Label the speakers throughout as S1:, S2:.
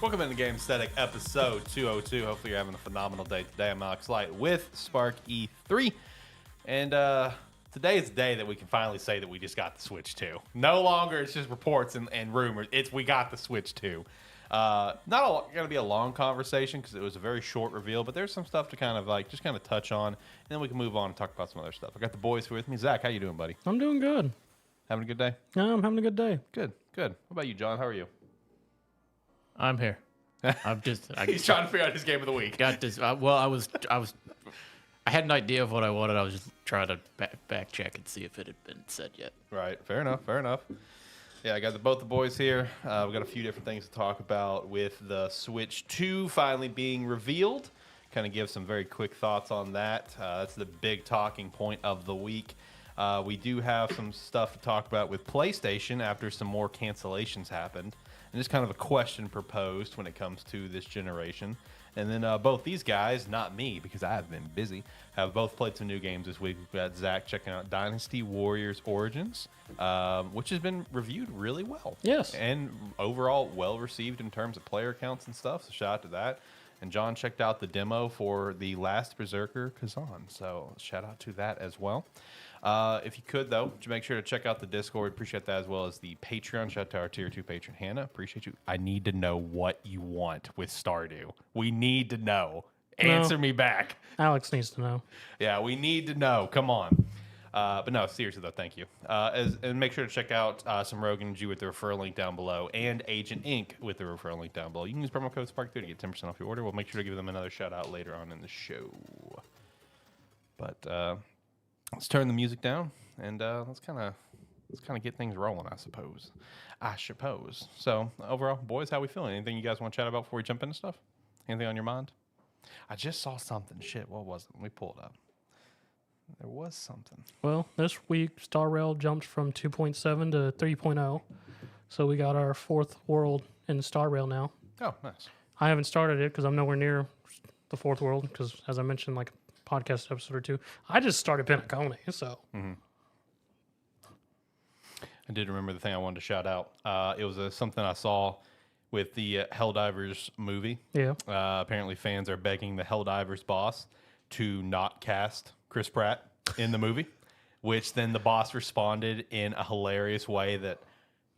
S1: Welcome into Gamesthetic episode 202. Hopefully you're having a phenomenal day today. I'm Alex Light with Spark E3. And today is the day that we can finally say that we just got the Switch 2. No longer it's just reports and rumors. It's we got the Switch 2. Not going to be a long conversation because it was a very short reveal, but there's some stuff to kind of touch on, and then we can move on and talk about some other stuff. I got the boys here with me. Zach, how you doing, buddy?
S2: I'm doing good.
S1: Having a good day?
S2: Yeah, I'm having a good day.
S1: Good. What about you, John? How are you?
S3: I'm here.
S1: He's trying to figure out his game of the week.
S3: Got this. I had an idea of what I wanted. I was just trying to back check and see if it had been said yet.
S1: Right. Fair enough. Yeah, I got both the boys here. We got a few different things to talk about with the Switch 2 finally being revealed. Kind of give some very quick thoughts on that. That's the big talking point of the week. We do have some stuff to talk about with PlayStation after some more cancellations happened. And just kind of a question proposed when it comes to this generation. And then both these guys, not me because I have been busy, have both played some new games this week. We've got Zach checking out Dynasty Warriors Origins, which has been reviewed really well.
S2: Yes.
S1: And overall well received in terms of player counts and stuff. So shout out to that. And John checked out the demo for the last Berserker Khazan. So shout out to that as well. If you could, though, make sure to check out the Discord. Appreciate that, as well as the Patreon. Shout out to our Tier 2 patron, Hannah. Appreciate you. I need to know what you want with Stardew. We need to know. Answer me back.
S2: Alex needs to know.
S1: Yeah, we need to know. Come on. But no, seriously, though, thank you. And make sure to check out some Rogan G with the referral link down below and Agent Inc. with the referral link down below. You can use promo code SPARK3 to get 10% off your order. We'll make sure to give them another shout-out later on in the show. But... let's turn the music down and let's kind of get things rolling, I suppose. So overall, boys, how we feeling? Anything you guys want to chat about before we jump into stuff? Anything on your mind? I just saw something. Shit, what was it? Let me pull it up. There was something.
S2: Well, this week, Star Rail jumped from 2.7 to 3.0. So we got our fourth world in Star Rail now.
S1: Oh, nice.
S2: I haven't started it because I'm nowhere near the fourth world because, as I mentioned, like podcast episode or two, I just started Pentacone, so.
S1: Mm-hmm. I did remember the thing I wanted to shout out. It was something I saw with the Helldivers movie.
S2: Yeah.
S1: Apparently fans are begging the Helldivers boss to not cast Chris Pratt in the movie, which then the boss responded in a hilarious way that,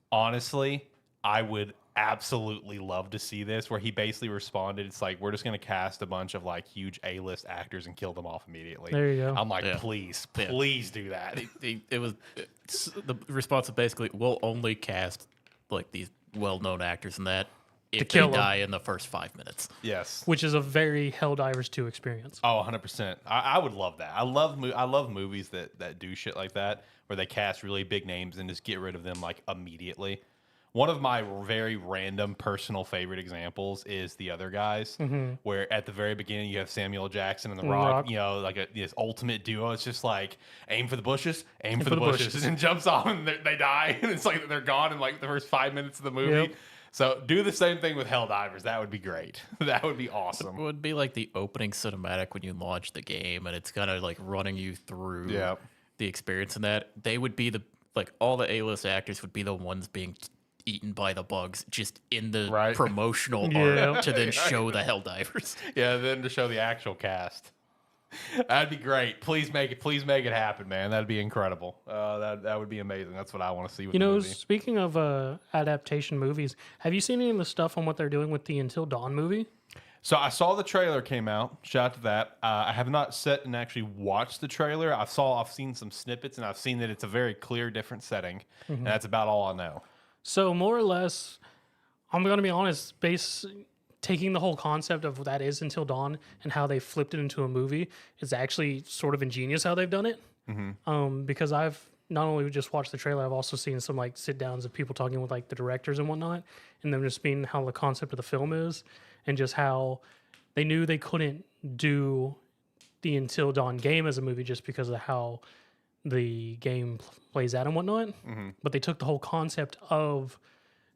S1: honestly, I would absolutely love to see this, where he basically responded, it's like, we're just going to cast a bunch of like huge A-list actors and kill them off immediately.
S2: There you go.
S1: I'm like, please do that.
S3: The response was basically, we'll only cast like these well-known actors in that if
S2: kill
S3: they
S2: them.
S3: die in the first 5 minutes.
S1: Yes.
S2: Which is a very Helldivers 2 experience.
S1: Oh, 100%. I would love that. I love movies that do shit like that, where they cast really big names and just get rid of them like immediately. One of my very random personal favorite examples is The Other Guys, where at the very beginning you have Samuel Jackson and The Rock, you know, like this ultimate duo. It's just like, aim for the bushes, aim for the bushes, and jumps off and they die. And it's like they're gone in like the first 5 minutes of the movie.
S2: Yep.
S1: So do the same thing with Helldivers. That would be great. That would be awesome.
S3: It would be like the opening cinematic when you launch the game, and it's kind of like running you through the experience in that. They would be all the A-list actors would be the ones being eaten by the bugs just in the promotional art to then show the Helldivers.
S1: Yeah, then to show the actual cast. That'd be great. Please make it happen, man. That'd be incredible. That would be amazing. That's what I want to see with the movie.
S2: Speaking of adaptation movies, have you seen any of the stuff on what they're doing with the Until Dawn movie?
S1: So I saw the trailer came out. Shout out to that. I have not sat and actually watched the trailer. I've seen some snippets, and I've seen that it's a very clear, different setting, and that's about all I know.
S2: So more or less, I'm going to be honest, taking the whole concept of what that is Until Dawn and how they flipped it into a movie is actually sort of ingenious how they've done it. Because I've not only just watched the trailer, I've also seen some like sit downs of people talking with like the directors and whatnot, and them just being how the concept of the film is, and just how they knew they couldn't do the Until Dawn game as a movie just because of how the game plays out and whatnot. But they took the whole concept of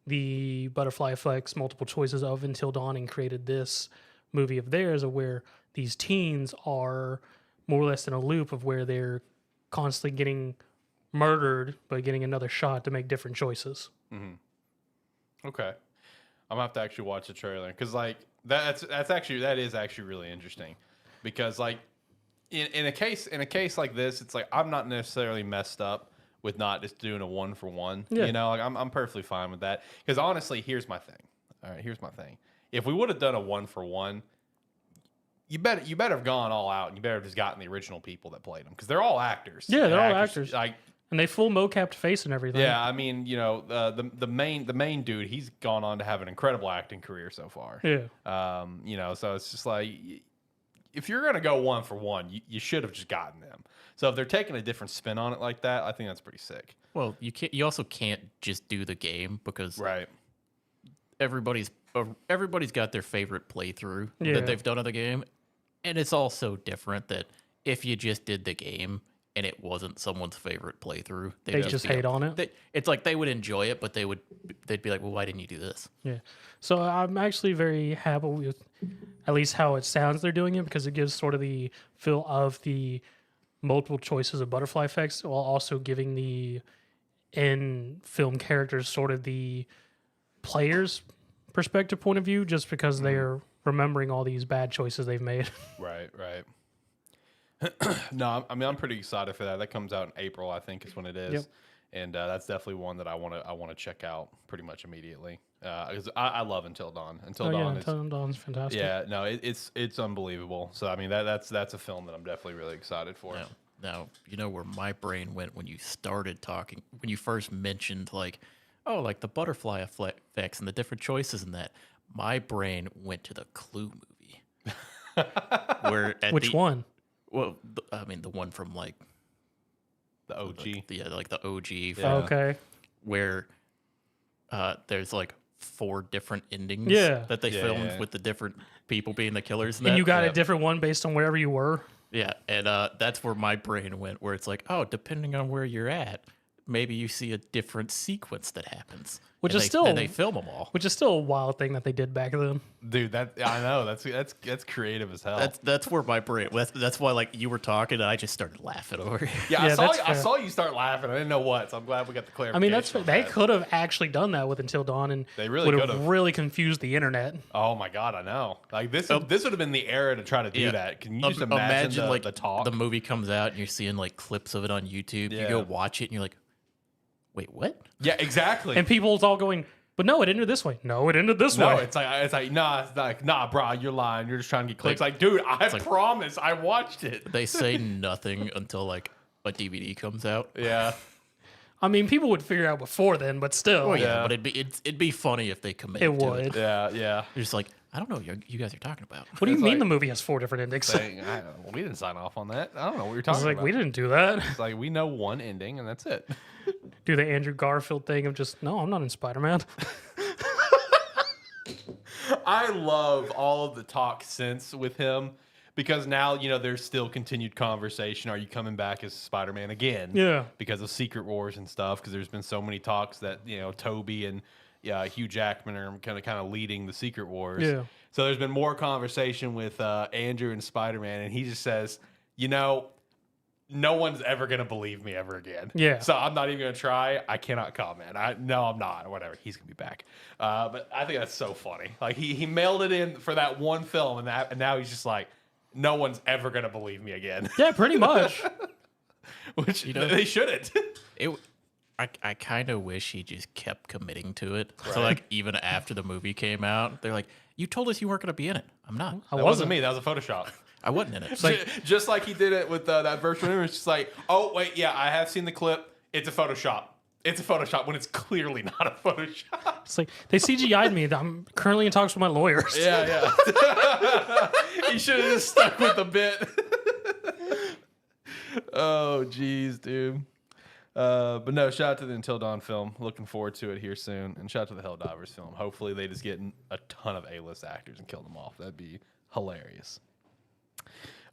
S2: the butterfly effects, multiple choices of Until Dawn, and created this movie of theirs of where these teens are more or less in a loop of where they're constantly getting murdered but getting another shot to make different choices.
S1: Okay. I'm gonna have to actually watch the trailer because like that is actually really interesting because like in a case like this, it's like I'm not necessarily messed up with not just doing a 1-for-1.
S2: Yeah.
S1: You know, like I'm perfectly fine with that because honestly, here's my thing. All right, here's my thing. If we would have done a 1-for-1, you better have gone all out and you better have just gotten the original people that played them because they're all actors.
S2: Yeah, they're all actors.
S1: Like.
S2: And they full mocapped face and everything.
S1: Yeah, I mean, you know, the main dude, he's gone on to have an incredible acting career so far.
S2: Yeah.
S1: You know, so it's just like if you're gonna go 1-for-1, you should have just gotten them. So if they're taking a different spin on it like that, I think that's pretty sick.
S3: Well, you can't. You also can't just do the game because
S1: Right.
S3: everybody's got their favorite playthrough
S2: Yeah.
S3: that they've done of the game, and it's all so different that if you just did the game and it wasn't someone's favorite playthrough,
S2: They just hate on it.
S3: It's like they would enjoy it, but they'd be like, "Well, why didn't you do this?"
S2: Yeah. So I'm actually very happy with at least how it sounds they're doing it because it gives sort of the feel of the multiple choices of butterfly effects while also giving the in film characters sort of the player's perspective point of view just because they're remembering all these bad choices they've made.
S1: Right. No, I mean I'm pretty excited for that. That comes out in April, I think, is when it is,
S2: Yep.
S1: and that's definitely one that I want to check out pretty much immediately. Because I love Until Dawn. Until Dawn is
S2: Until Dawn's fantastic.
S1: yeah, no, it's unbelievable. So I mean that's a film that I'm definitely really excited for.
S3: Now, you know where my brain went when you started talking, when you first mentioned like, oh, like the butterfly effects and the different choices in that. My brain went to the Clue movie. Where
S2: Which one?
S3: Well, I mean the one from like
S1: The OG.
S3: like the OG.
S1: Yeah.
S2: Okay.
S3: Where there's like 4 different endings that they
S1: Yeah,
S3: filmed
S1: yeah.
S3: with the different people being the killers.
S2: And you got
S1: yeah.
S2: a different one based on wherever you were.
S3: Yeah, and that's where my brain went, where it's like, oh, depending on where you're at, maybe you see a different sequence that happens.
S2: Which
S3: and
S2: is still-
S3: and they film them all.
S2: Which is still a wild thing that they did back then.
S1: Dude, I know that's creative as hell.
S3: That's where my brain. That's why like you were talking, and I just started laughing over here.
S1: yeah,
S2: Yeah, that's
S1: I
S2: fair.
S1: saw you start laughing. I didn't know what, so I'm glad we got the
S2: I
S1: clarification.
S2: mean, that's
S1: on
S2: they
S1: that.
S2: could have actually done that with Until Dawn, and
S1: They really
S2: would have
S1: could've.
S2: really confused the internet.
S1: Oh my god, I know. Like this would have been the era to try to do that. Can you just imagine
S3: like
S1: the talk?
S3: the movie comes out and you're seeing like clips of it on YouTube. You
S1: Yeah.
S3: go watch it and you're like, wait, what?
S1: yeah, exactly.
S2: And people's all going, but no, it ended this way. No, it ended this
S1: no,
S2: way.
S1: it's like nah, bro, you're lying. You're just trying to get clicks. Like, dude, I promise, I watched it.
S3: They say nothing until like a DVD comes out.
S1: Yeah,
S2: I mean, people would figure out before then, but still.
S3: Well, yeah,
S1: Yeah.
S3: but it'd be funny if they committed
S2: It
S3: to
S2: would.
S3: it.
S1: yeah.
S3: You're just like, I don't know what you guys are talking about.
S2: What do you
S1: It's
S2: mean
S1: like-
S2: the movie has 4 different endings?
S1: Saying, we didn't sign off on that. I don't know what you're
S2: It's
S1: talking
S2: like,
S1: about.
S2: we didn't do that.
S1: It's like we know one ending and that's it.
S2: Do the Andrew Garfield thing of just, no, I'm not in Spider-Man.
S1: I love all of the talk since with him because now, you know, there's still continued conversation. Are you coming back as Spider-Man again?
S2: Yeah.
S1: Because of Secret Wars and stuff. Because there's been so many talks that, you know, Toby and Hugh Jackman are kind of leading the Secret Wars.
S2: Yeah.
S1: So there's been more conversation with Andrew and Spider-Man, and he just says, you know, no one's ever gonna believe me ever again.
S2: Yeah.
S1: So I'm not even gonna try. I cannot comment. No, I'm not. Or whatever. He's gonna be back. But I think that's so funny. Like he mailed it in for that one film, and now he's just like, no one's ever gonna believe me again.
S2: Yeah, pretty much.
S1: Which they shouldn't.
S3: I kind of wish he just kept committing to it. So like even after the movie came out, they're like, "You told us you weren't going to be in it." I'm not.
S2: I
S1: That wasn't
S2: wasn't.
S1: me. That was a Photoshop.
S3: I wasn't in it.
S1: Just like he did it with that virtual image. It's just like, oh wait, yeah, I have seen the clip. It's a Photoshop. It's a Photoshop when it's clearly not a Photoshop.
S2: It's like, they CGI'd me. I'm currently in talks with my lawyers.
S1: Yeah. He should have just stuck with the bit. Oh, jeez, dude. But no, shout out to the Until Dawn film. Looking forward to it here soon. And shout out to the Helldivers film. Hopefully they just get a ton of A-list actors and kill them off. That'd be hilarious.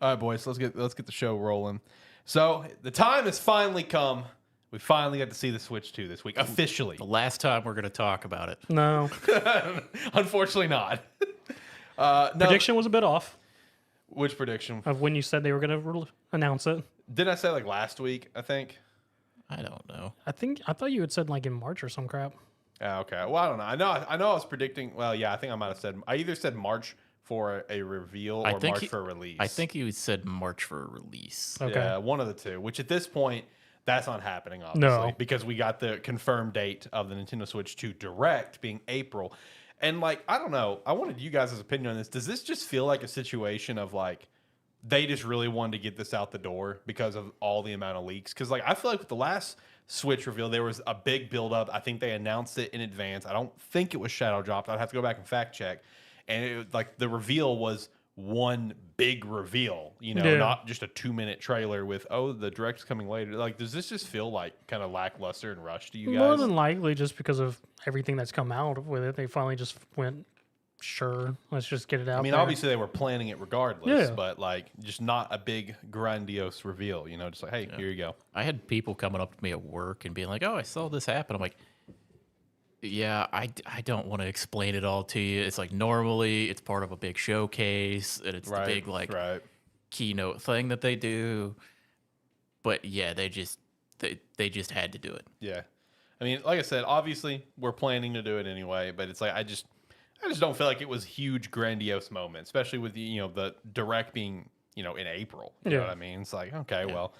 S1: All right, boys, let's get the show rolling. So the time has finally come. We finally got to see the Switch 2 this week, officially.
S3: The last time we're going to talk about it.
S2: No.
S1: Unfortunately not. No,
S2: Prediction was a bit off
S1: which prediction?
S2: of when you said they were going to announce it.
S1: Didn't I say like last week, I think?
S3: I don't know.
S2: I thought you had said like in March or some crap.
S1: Okay. Well, I don't know. I know. I was predicting. Well, yeah. I think I might have said. I either said March for a reveal or March for a release.
S3: I think you said March for a release.
S2: Okay.
S1: Yeah, one of the two. Which at this point, that's not happening, obviously, because we got the confirmed date of the Nintendo Switch 2 Direct being April. And like, I don't know. I wanted you guys' opinion on this. Does this just feel like a situation of like they just really wanted to get this out the door because of all the amount of leaks? Because like I feel like with the last Switch reveal, there was a big buildup. I think they announced it in advance. I don't think it was shadow dropped. I'd have to go back and fact check. And it, like the reveal was one big reveal, you know, not just a 2-minute trailer with, oh, the Direct's coming later. Like, does this just feel like kind of lackluster and rushed to you guys?
S2: More than likely, just because of everything that's come out with it, they finally just went, sure, let's just get it out.
S1: I mean,
S2: there.
S1: obviously they were planning it regardless, but like just not a big grandiose reveal, you know, just like, hey, here you go.
S3: I had people coming up to me at work and being like, oh, I saw this happen. I'm like, yeah, I don't want to explain it all to you. It's like normally it's part of a big showcase and it's the big like keynote thing that they do. But yeah, they just had to do it.
S1: Yeah. I mean, like I said, obviously we're planning to do it anyway, but it's like I just don't feel like it was a huge grandiose moment, especially with the, you know, the Direct being, you know, in April. You know what I mean? It's like, okay, well,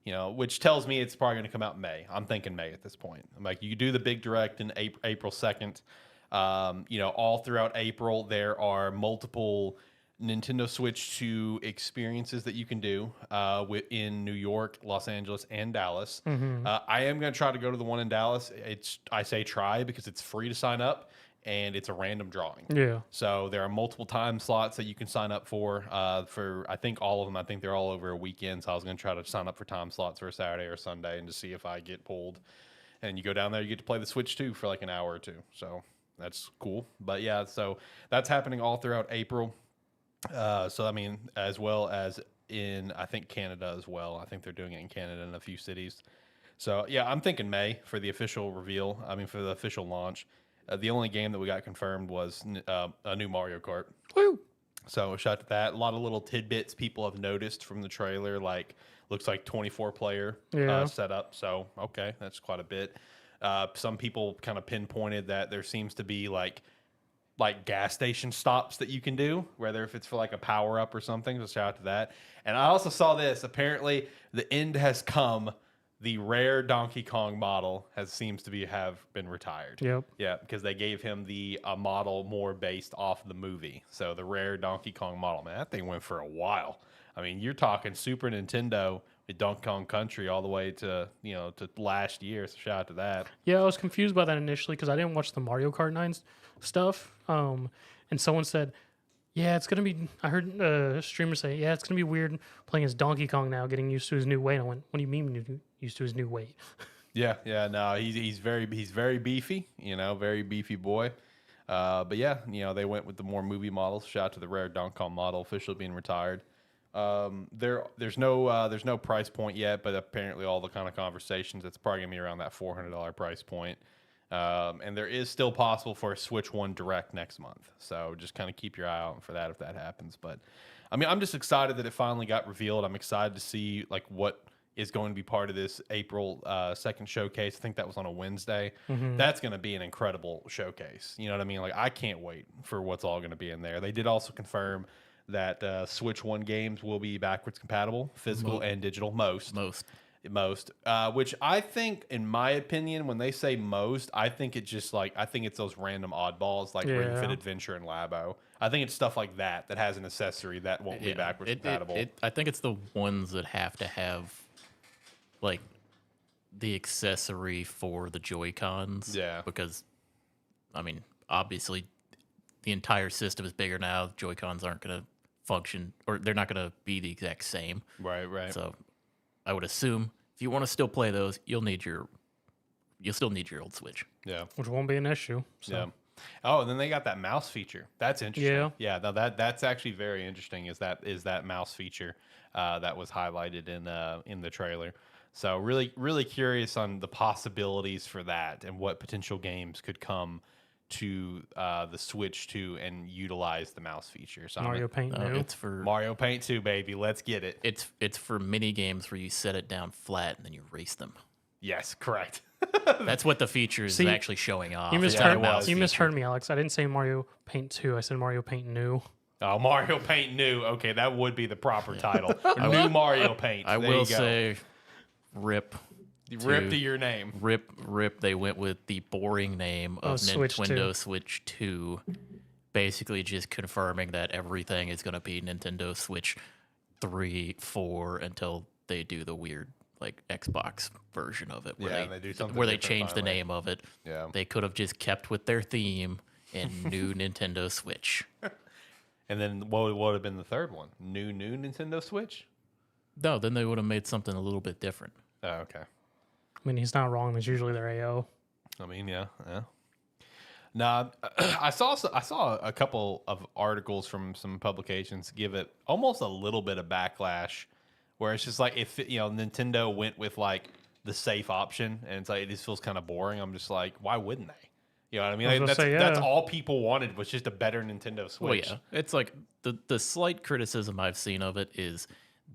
S1: you know, which tells me it's probably going to come out in May. I'm thinking May at this point. I'm like, you do the big Direct in April 2nd. You know, all throughout April, there are multiple Nintendo Switch 2 experiences that you can do in New York, Los Angeles, and Dallas. I am going to try to go to the one in Dallas. I say try because it's free to sign up. And it's a random drawing.
S2: Yeah.
S1: So there are multiple time slots that you can sign up for I think all of them. I think they're all over a weekend. So I was going to try to sign up for time slots for a Saturday or Sunday and to see if I get pulled. And you go down there, you get to play the Switch 2 for like an hour or two. So that's cool. But yeah, so that's happening all throughout April. So I mean, as well as in I think Canada as well. I think they're doing it in Canada in a few cities. So yeah, I'm thinking May for the official reveal. I mean, for the official launch. The only game that we got confirmed was a new Mario Kart.
S2: Woo!
S1: So shout out to that. A lot of little tidbits people have noticed from the trailer, like looks like 24-player setup. So okay, that's quite a bit. Some people kind of pinpointed that there seems to be like gas station stops that you can do, whether if it's for like a power up or something. So shout out to that. And I also saw this. Apparently, the end has come. The rare Donkey Kong model seems to have been retired.
S2: Yep.
S1: Yeah, because they gave him the model more based off the movie. So the rare Donkey Kong model, man, that thing went for a while. I mean, you're talking Super Nintendo with Donkey Kong Country all the way to to last year. So shout out to that.
S2: Yeah, I was confused by that initially because I didn't watch the Mario Kart 9 stuff. And someone said, yeah, it's going to be, I heard a streamer say, yeah, it's going to be weird playing as Donkey Kong now, getting used to his new weight. I went, what do you mean used to his new weight?
S1: Yeah, no, he's very beefy, very beefy boy. But yeah, they went with the more movie models. Shout out to the rare Donkey Kong model officially being retired. There's no price point yet, but apparently all the kind of conversations, it's probably gonna be around that $400 price point. And there is still possible for a Switch 1 Direct next month. So just kind of keep your eye out for that if that happens. But I mean, I'm just excited that it finally got revealed. I'm excited to see like what is going to be part of this April 2nd showcase. I think that was on a Wednesday. That's going to be an incredible showcase. You know what I mean? Like I can't wait for what's all going to be in there. They did also confirm that Switch 1 games will be backwards compatible, physical and digital, most, which I think, in my opinion, when they say most, I think it's just like, I think it's those random oddballs like Ring Fit Adventure and Labo. I think it's stuff like that has an accessory that won't be backwards compatible.
S3: I think it's the ones that have to have like the accessory for the Joy-Cons. Yeah. Because, I mean, obviously the entire system is bigger now. Joy-Cons aren't going to function, or they're not going to be the exact same.
S1: Right.
S3: So I would assume if you want to still play those, you'll still need your old Switch.
S2: Yeah. Which won't be an issue. So.
S1: Yeah. Oh, and then they got that mouse feature. That's interesting. Yeah. Now that's actually very interesting. Is that mouse feature that was highlighted in the trailer? So really, really curious on the possibilities for that and what potential games could come to the Switch 2 and utilize the mouse feature. So
S2: Mario Paint 2.
S3: It's for
S1: Mario Paint 2, baby. Let's get it.
S3: It's for mini games where you set it down flat and then you race them.
S1: Yes, correct.
S3: That's what the feature is
S2: See,
S3: actually showing off.
S2: You
S3: is that
S1: it
S2: misheard,
S1: was.
S2: you misheard me, Alex. I didn't say Mario Paint 2. I said Mario Paint New.
S1: Oh, Mario Paint New. Okay, that would be the proper title. New Mario Paint.
S3: I
S1: There
S3: will
S1: you go.
S3: say, rip.
S1: Rip to your name.
S3: Rip. They went with the boring name of
S2: Switch
S3: Nintendo
S2: 2.
S3: Switch 2, basically just confirming that everything is going to be Nintendo Switch 3, 4 until they do the weird like Xbox version of it,
S1: Yeah, and they do something
S3: where they
S1: different
S3: change the
S1: finally.
S3: name of it.
S1: Yeah.
S3: They could have just kept with their theme and new Nintendo Switch.
S1: And then what would have been the third one? New Nintendo Switch?
S3: No, then they would have made something a little bit different.
S1: Oh, okay.
S2: I mean, he's not wrong. That's usually their AO.
S1: I mean, yeah. Nah, I saw a couple of articles from some publications give it almost a little bit of backlash, where it's just like if Nintendo went with like the safe option, and it's like it just feels kind of boring. I'm just like, why wouldn't they? You know what I mean?
S2: I was
S1: Like,
S2: gonna say,
S1: that's
S2: yeah.
S1: all people wanted was just a better Nintendo Switch.
S3: Well, yeah, it's like the slight criticism I've seen of it is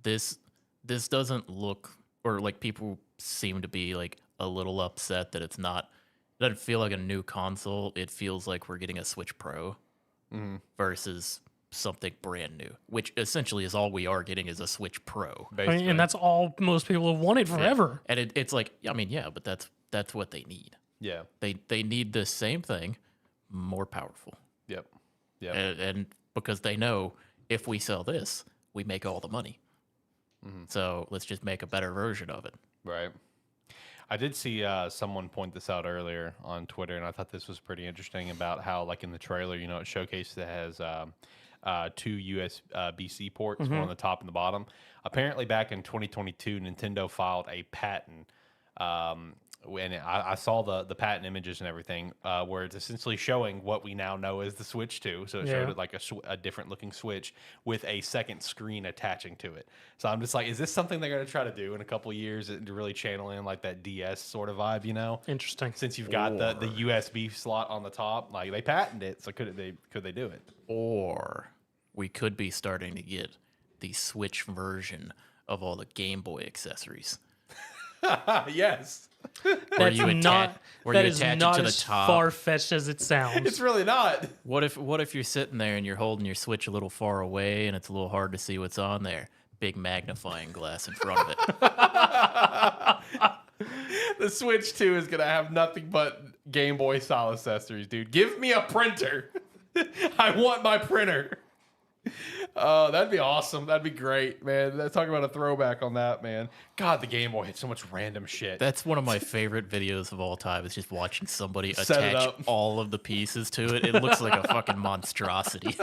S3: this doesn't look, or like people seem to be like a little upset that it doesn't feel like a new console. It feels like we're getting a Switch Pro versus something brand new, which essentially is all we are getting is a Switch Pro.
S2: I mean, and that's all most people have wanted forever.
S3: And it's like, I mean, yeah, but that's what they need.
S1: Yeah.
S3: They need the same thing, more powerful.
S1: Yep.
S3: And because they know if we sell this, we make all the money. So let's just make a better version of it.
S1: Right. I did see someone point this out earlier on Twitter, and I thought this was pretty interesting about how, like in the trailer, it showcased that it has two USB-C ports, one on the top and the bottom. Apparently, back in 2022, Nintendo filed a patent. And I saw the patent images and everything, where it's essentially showing what we now know as the Switch 2. So it showed it like a different looking Switch with a second screen attaching to it. So I'm just like, is this something they're going to try to do in a couple of years to really channel in like that DS sort of vibe,
S2: Interesting.
S1: Since you've got the USB slot on the top, like they patented it, so could they do it?
S3: Or we could be starting to get the Switch version of all the Game Boy accessories.
S1: Yes.
S3: Where you attach it to the
S2: as
S3: top.
S2: far-fetched as it sounds.
S1: It's really not.
S3: What if you're sitting there and you're holding your Switch a little far away and it's a little hard to see what's on there? Big magnifying glass in front of it.
S1: The Switch 2 is going to have nothing but Game Boy style accessories, dude. Give me a printer. I want my printer. Oh, that'd be awesome. That'd be great, man. Talk about a throwback on that, man. God, the Game Boy had so much random shit.
S3: That's one of my favorite videos of all time. Is just watching somebody
S1: Set it
S3: attach
S1: up.
S3: all of the pieces to it. It looks like a fucking monstrosity.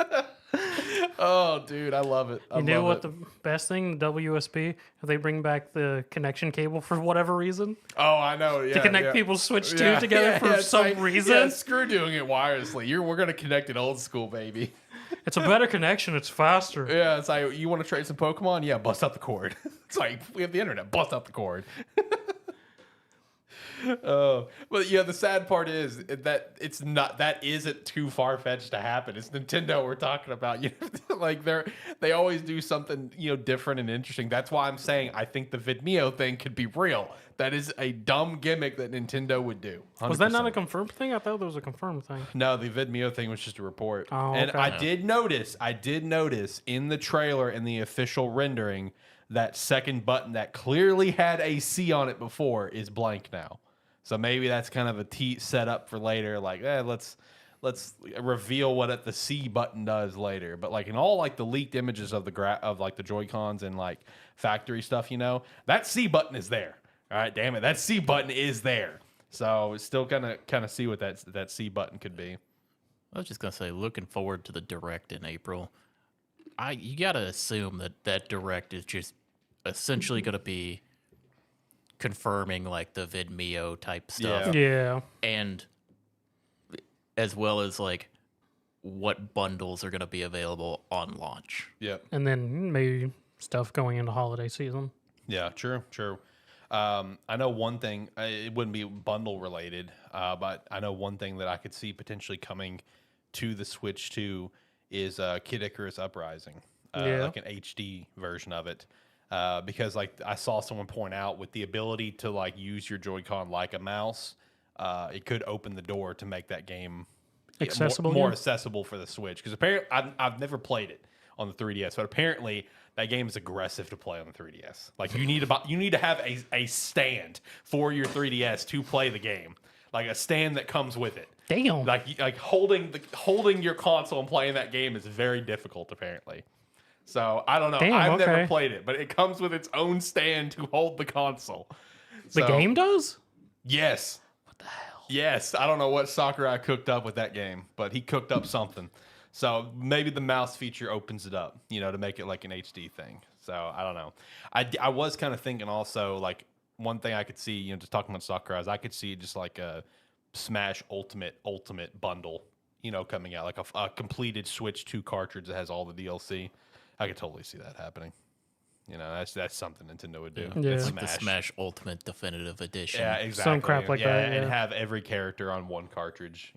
S1: Oh, dude, I love it. I
S2: You know
S1: love
S2: what
S1: it.
S2: the best thing? The WSB. If they bring back the connection cable for whatever reason
S1: Oh, I know. Yeah,
S2: to connect
S1: yeah.
S2: people's Switch 2
S1: Yeah,
S2: together
S1: yeah,
S2: for
S1: yeah, it's
S2: some
S1: like,
S2: reason.
S1: Yeah, screw doing it wirelessly. We're going to connect it old school, baby.
S2: It's a better connection. It's faster.
S1: Yeah, it's like, you want to trade some Pokemon? Yeah, bust out the cord. It's like, we have the internet. Bust out the cord. But yeah, the sad part is that it's not. That isn't too far fetched to happen. It's Nintendo we're talking about. Like they always do something different and interesting. That's why I'm saying I think the Vidmeo thing could be real. That is a dumb gimmick that Nintendo would do. 100%.
S2: Was that not a confirmed thing? I thought there was a confirmed thing.
S1: No, the Vidmeo thing was just a report.
S2: Oh,
S1: And
S2: okay.
S1: I did notice in the trailer and the official rendering that second button that clearly had a C on it before is blank now. So maybe that's kind of a set up for later. Like, let's reveal what the C button does later. But like in all like the leaked images of the Joy-Cons and like factory stuff, that C button is there. All right, damn it, that C button is there. So it's still kind of see what that C button could be.
S3: I was just gonna say, looking forward to the Direct in April. You gotta assume that Direct is just essentially gonna be confirming like the Vidmeo type stuff,
S2: Yeah.
S3: and as well as like what bundles are gonna be available on launch.
S1: Yep.
S2: And then maybe stuff going into holiday season.
S1: Yeah, true. I know one thing, it wouldn't be bundle related, but I know one thing that I could see potentially coming to the Switch 2 is Kid Icarus Uprising, like an HD version of it. because like I saw someone point out with the ability to like use your Joy-Con like a mouse, it could open the door to make that game
S2: Accessible,
S1: more
S2: yeah.
S1: accessible for the Switch. Because apparently I've never played it on the 3DS, but apparently that game is aggressive to play on the 3DS. Like you need to have a stand for your 3DS to play the game, like a stand that comes with it.
S2: Damn.
S1: Like holding your console and playing that game is very difficult apparently. So I don't know.
S2: Damn,
S1: I've never
S2: okay.
S1: played it, but it comes with its own stand to hold the console.
S2: The
S1: So,
S2: game does?
S1: Yes.
S2: What the hell?
S1: Yes. I don't know what Sakurai cooked up with that game, but he cooked up something. So maybe the mouse feature opens it up, to make it like an HD thing. So I don't know. I was kind of thinking also like one thing I could see, just talking about Sakurai, is I could see just like a Smash Ultimate bundle, coming out, like a completed Switch 2 cartridge that has all the DLC. I could totally see that happening. That's something Nintendo would do.
S2: Yeah.
S1: It's
S3: Like the Smash Ultimate Definitive Edition.
S1: Yeah, exactly.
S2: Some crap like that,
S1: and
S2: yeah.
S1: have every character on one cartridge.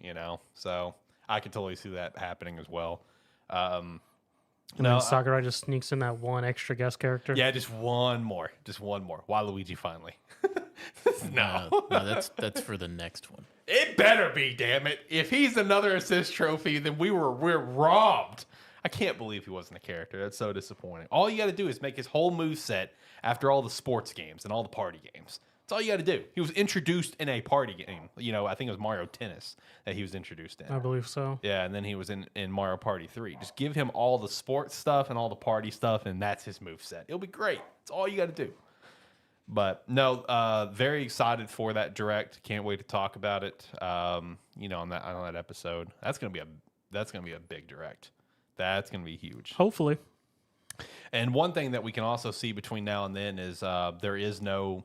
S1: So I could totally see that happening as well.
S2: And then Sakurai just sneaks in that one extra guest character.
S1: Yeah, just one more. Waluigi finally. No.
S3: No, that's for the next one.
S1: It better be, damn it. If he's another assist trophy, then we're robbed. I can't believe he wasn't a character. That's so disappointing. All you got to do is make his whole move set after all the sports games and all the party games. That's all you got to do. He was introduced in a party game. I think it was Mario Tennis that he was introduced in.
S2: I believe so.
S1: Yeah, and then he was in Mario Party 3. Just give him all the sports stuff and all the party stuff, and that's his move set. It'll be great. That's all you got to do. But no, very excited for that direct. Can't wait to talk about it. On that episode. That's gonna be a big direct. That's gonna be huge.
S2: Hopefully.
S1: And one thing that we can also see between now and then is there is no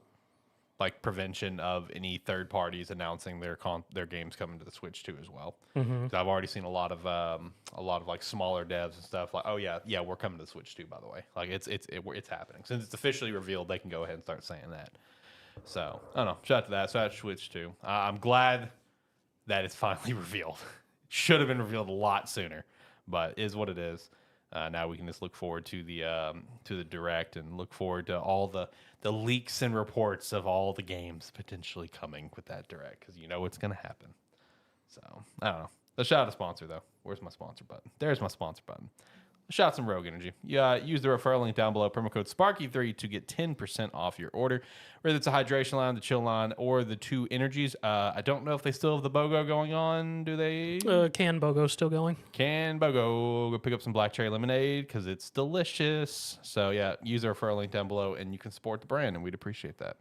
S1: prevention of any third parties announcing their games coming to the Switch too as well.
S2: Mm-hmm.
S1: 'Cause I've already seen a lot of like smaller devs and stuff like, oh yeah, we're coming to the Switch too, by the way. Like it's happening. Since it's officially revealed, they can go ahead and start saying that. So I don't know. Shout out to that. So that's Switch too. I'm glad that it's finally revealed. Should have been revealed a lot sooner, but is what it is. Now we can just look forward to the direct and look forward to all the leaks and reports of all the games potentially coming with that direct, because what's going to happen. So I don't know. Let's shout out a sponsor though. Where's my sponsor button? There's my sponsor button. Let's shout out some Rogue Energy. Use the referral link down below, promo code Sparky3 to get 10% off your order. Whether it's a hydration line, the chill line, or the two energies. I don't know if they still have the BOGO going on. Do they?
S2: Can BOGO still going?
S1: Can BOGO. Go pick up some black cherry lemonade because it's delicious. So yeah, use the referral link down below and you can support the brand, and we'd appreciate that.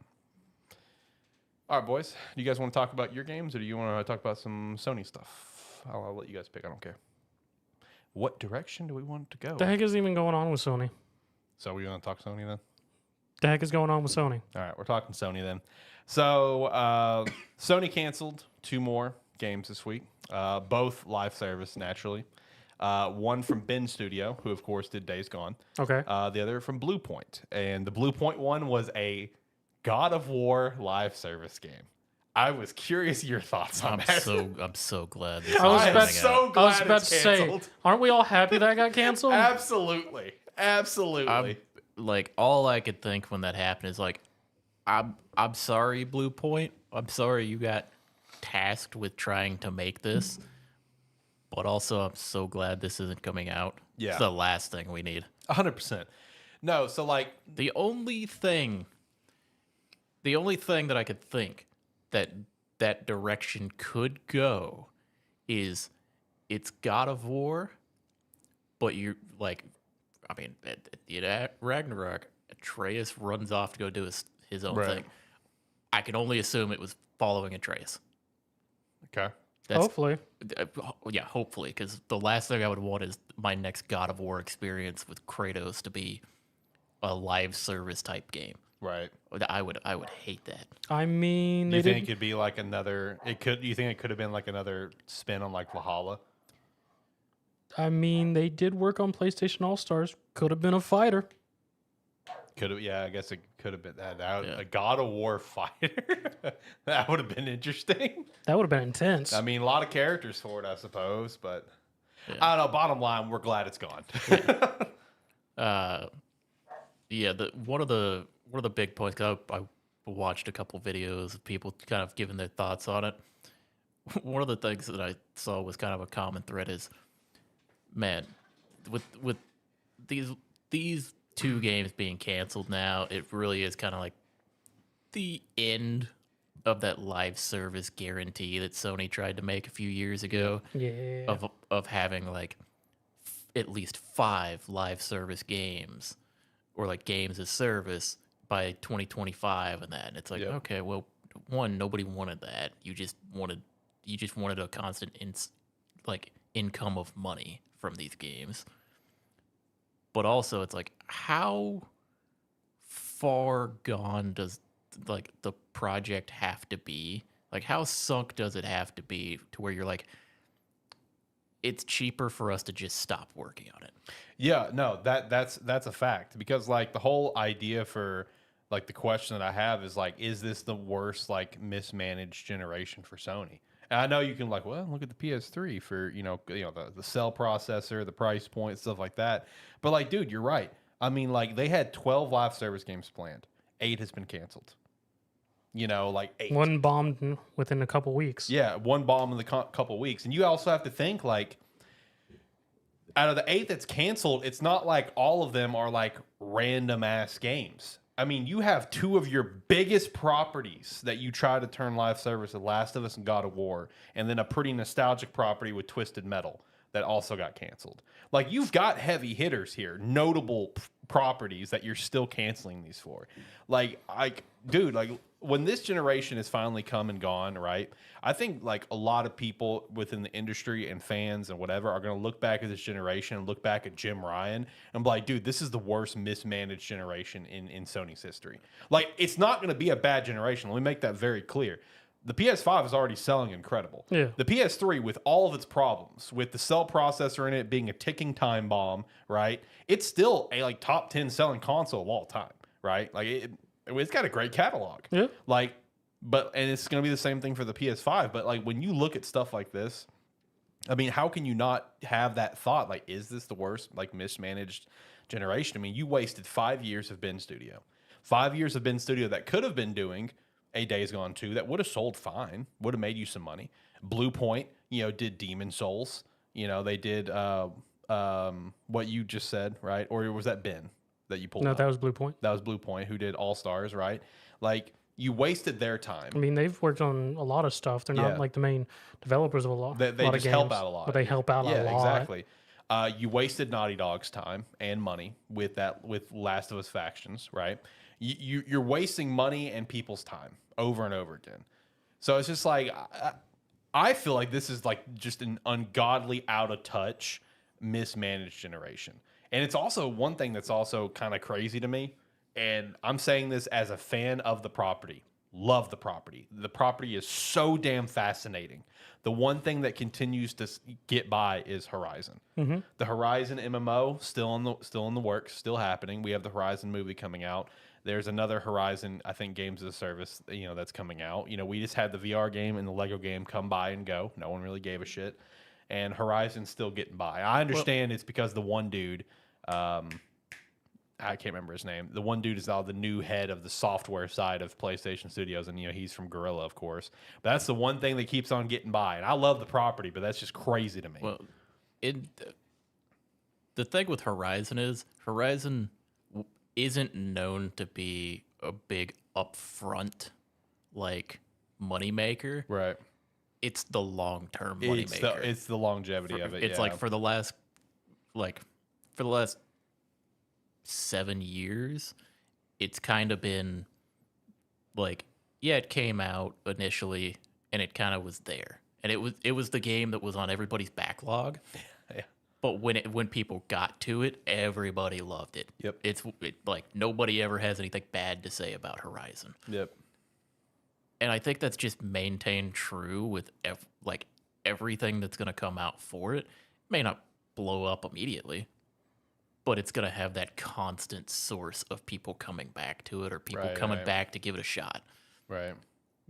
S1: All right, boys. Do you guys want to talk about your games, or do you want to talk about some Sony stuff? I'll let you guys pick. I don't care. What direction do we want to go?
S2: The heck is even going on with Sony?
S1: So we want to talk Sony then?
S2: The heck is going on with Sony?
S1: All right, we're talking Sony then. So Sony canceled 2 more games this week, both live service, naturally. One from Ben Studio, who of course did Days Gone.
S2: Okay.
S1: The other from Blue Point. And the Blue Point one was a God of War live service game. I was curious your thoughts on that.
S3: I'm so glad. This
S2: I was
S3: is
S2: about,
S3: coming
S1: so
S3: out.
S1: glad
S2: I was about
S1: it's
S2: to say,
S1: canceled.
S2: aren't we all happy that got canceled?
S1: Absolutely.
S3: Like all I could think when that happened is like, I'm sorry, Blue Point. I'm sorry you got tasked with trying to make this, but also I'm so glad this isn't coming out.
S1: Yeah.
S3: It's the last thing we need.
S1: 100%. No, so like
S3: The only thing that I could think that direction could go is it's God of War, but you're like, I mean, at Ragnarok, Atreus runs off to go do his own
S1: Right.
S3: thing. I can only assume it was following Atreus.
S1: okay.
S2: Hopefully.
S3: Yeah, hopefully, because the last thing I would want is my next God of War experience with Kratos to be a live service type game.
S1: Right.
S3: I would hate that.
S2: I mean,
S1: Do you
S2: they
S1: think it
S2: did.
S1: could be like another? Do you think it could have been like another spin on like Valhalla?
S2: I mean, they did work on PlayStation All Stars. Could have been a fighter.
S1: Could have. Yeah, I guess it could have been that.
S3: Yeah.
S1: A God of War fighter. That would have been interesting.
S2: That would have been intense.
S1: I mean, a lot of characters for it, I suppose, but I
S3: Yeah.
S1: don't know. Bottom line, we're glad it's gone.
S3: Yeah, one of the big points. 'Cause I watched a couple videos of people kind of giving their thoughts on it. One of the things that I saw was kind of a common thread is, man, with these two games being canceled now, it really is kind of like the end of that live service guarantee that Sony tried to make a few years ago.
S2: Yeah.
S3: Of having like at least 5 live service games or like games as service by 2025 and that. And it's like,
S1: Yep.
S3: okay, well, one, nobody wanted that. You just wanted a constant income of money from these games. But also it's like, how far gone does like the project have to be? Like, how sunk does it have to be to where you're like, it's cheaper for us to just stop working on it?
S1: Yeah, no, that's a fact, because like the whole idea for like the question that I have is like, is this the worst like mismanaged generation for Sony? And I know you can like, well, look at the PS3 for the cell processor, the price point, stuff like that. But like, dude, you're right. I mean, like they had 12 live service games planned. 8 has been canceled. Like 8.
S2: One bombed within a couple weeks.
S1: Yeah, one bomb in the couple weeks. And you also have to think like, out of the 8 that's canceled, it's not like all of them are like random ass games. I mean, you have 2 of your biggest properties that you try to turn live service, The Last of Us and God of War, and then a pretty nostalgic property with Twisted Metal that also got canceled. Like, you've got heavy hitters here, notable properties that you're still canceling these for. Dude, when this generation is finally come and gone, right? I think like a lot of people within the industry and fans and whatever are going to look back at this generation and look back at Jim Ryan and be like, dude, this is the worst mismanaged generation in Sony's history. Like, it's not going to be a bad generation. Let me make that very clear. The PS5 is already selling incredible.
S2: Yeah.
S1: The PS3, with all of its problems, with the cell processor in it being a ticking time bomb, right? It's still a like top 10 selling console of all time, right? Like it's got a great catalog.
S2: Yeah.
S1: And it's going to be the same thing for the PS5. But like when you look at stuff like this, I mean, how can you not have that thought? Like, is this the worst like mismanaged generation? I mean, you wasted 5 years of Ben Studio, 5 years of Ben Studio that could have been doing a Days Gone 2 that would have sold fine, would have made you some money. Blue Point, did Demon Souls. They did what you just said, right? Or was that Ben that you pulled?
S2: No,
S1: up?
S2: that was Blue Point.
S1: That was Blue Point, who did All Stars, right? Like, you wasted their time.
S2: I mean, they've worked on a lot of stuff. They're not like the main developers of a lot.
S1: They
S2: lot
S1: just
S2: of games,
S1: help out a lot.
S2: But they help out a lot.
S1: Yeah, exactly. You wasted Naughty Dog's time and money with Last of Us Factions, right? You're wasting money and people's time over and over again. So it's just like, I feel like this is like just an ungodly, out of touch, mismanaged generation. And it's also one thing that's also kind of crazy to me. And I'm saying this as a fan of the property. Love the property. The property is so damn fascinating. The one thing that continues to get by is Horizon. Mm-hmm. The Horizon MMO still in the works, still happening. We have the Horizon movie coming out. There's another Horizon, I think, games as a service, that's coming out. We just had the VR game and the Lego game come by and go. No one really gave a shit. And Horizon's still getting by. I understand it's because the one dude, I can't remember his name. The one dude is now the new head of the software side of PlayStation Studios, and he's from Guerrilla, of course. But that's the one thing that keeps on getting by. And I love the property, but that's just crazy to me.
S3: Well, the thing with Horizon is Horizon isn't known to be a big upfront like moneymaker.
S1: Right.
S3: It's the long-term moneymaker.
S1: It's the longevity of it.
S3: It's like for the last 7 years, it's kind of been like, yeah, it came out initially and it kind of was there. And it was the game that was on everybody's backlog.
S1: Yeah.
S3: But when people got to it, everybody loved it.
S1: Yep.
S3: It's like nobody ever has anything bad to say about Horizon.
S1: Yep.
S3: And I think that's just maintained true with everything that's going to come out for it. It may not blow up immediately, but it's going to have that constant source of people coming back to it or people coming back to give it a shot.
S1: Right.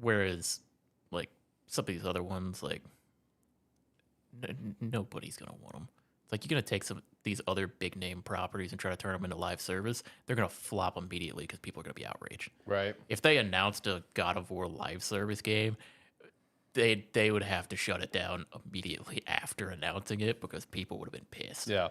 S3: Whereas, like, some of these other ones, like, nobody's going to want them. like you're gonna take some these other big name properties and try to turn them into live service. They're gonna flop immediately because people are gonna be outraged.
S1: Right.
S3: If they announced a God of War live service game, they would have to shut it down immediately after announcing it because people would have been pissed.
S1: Yeah.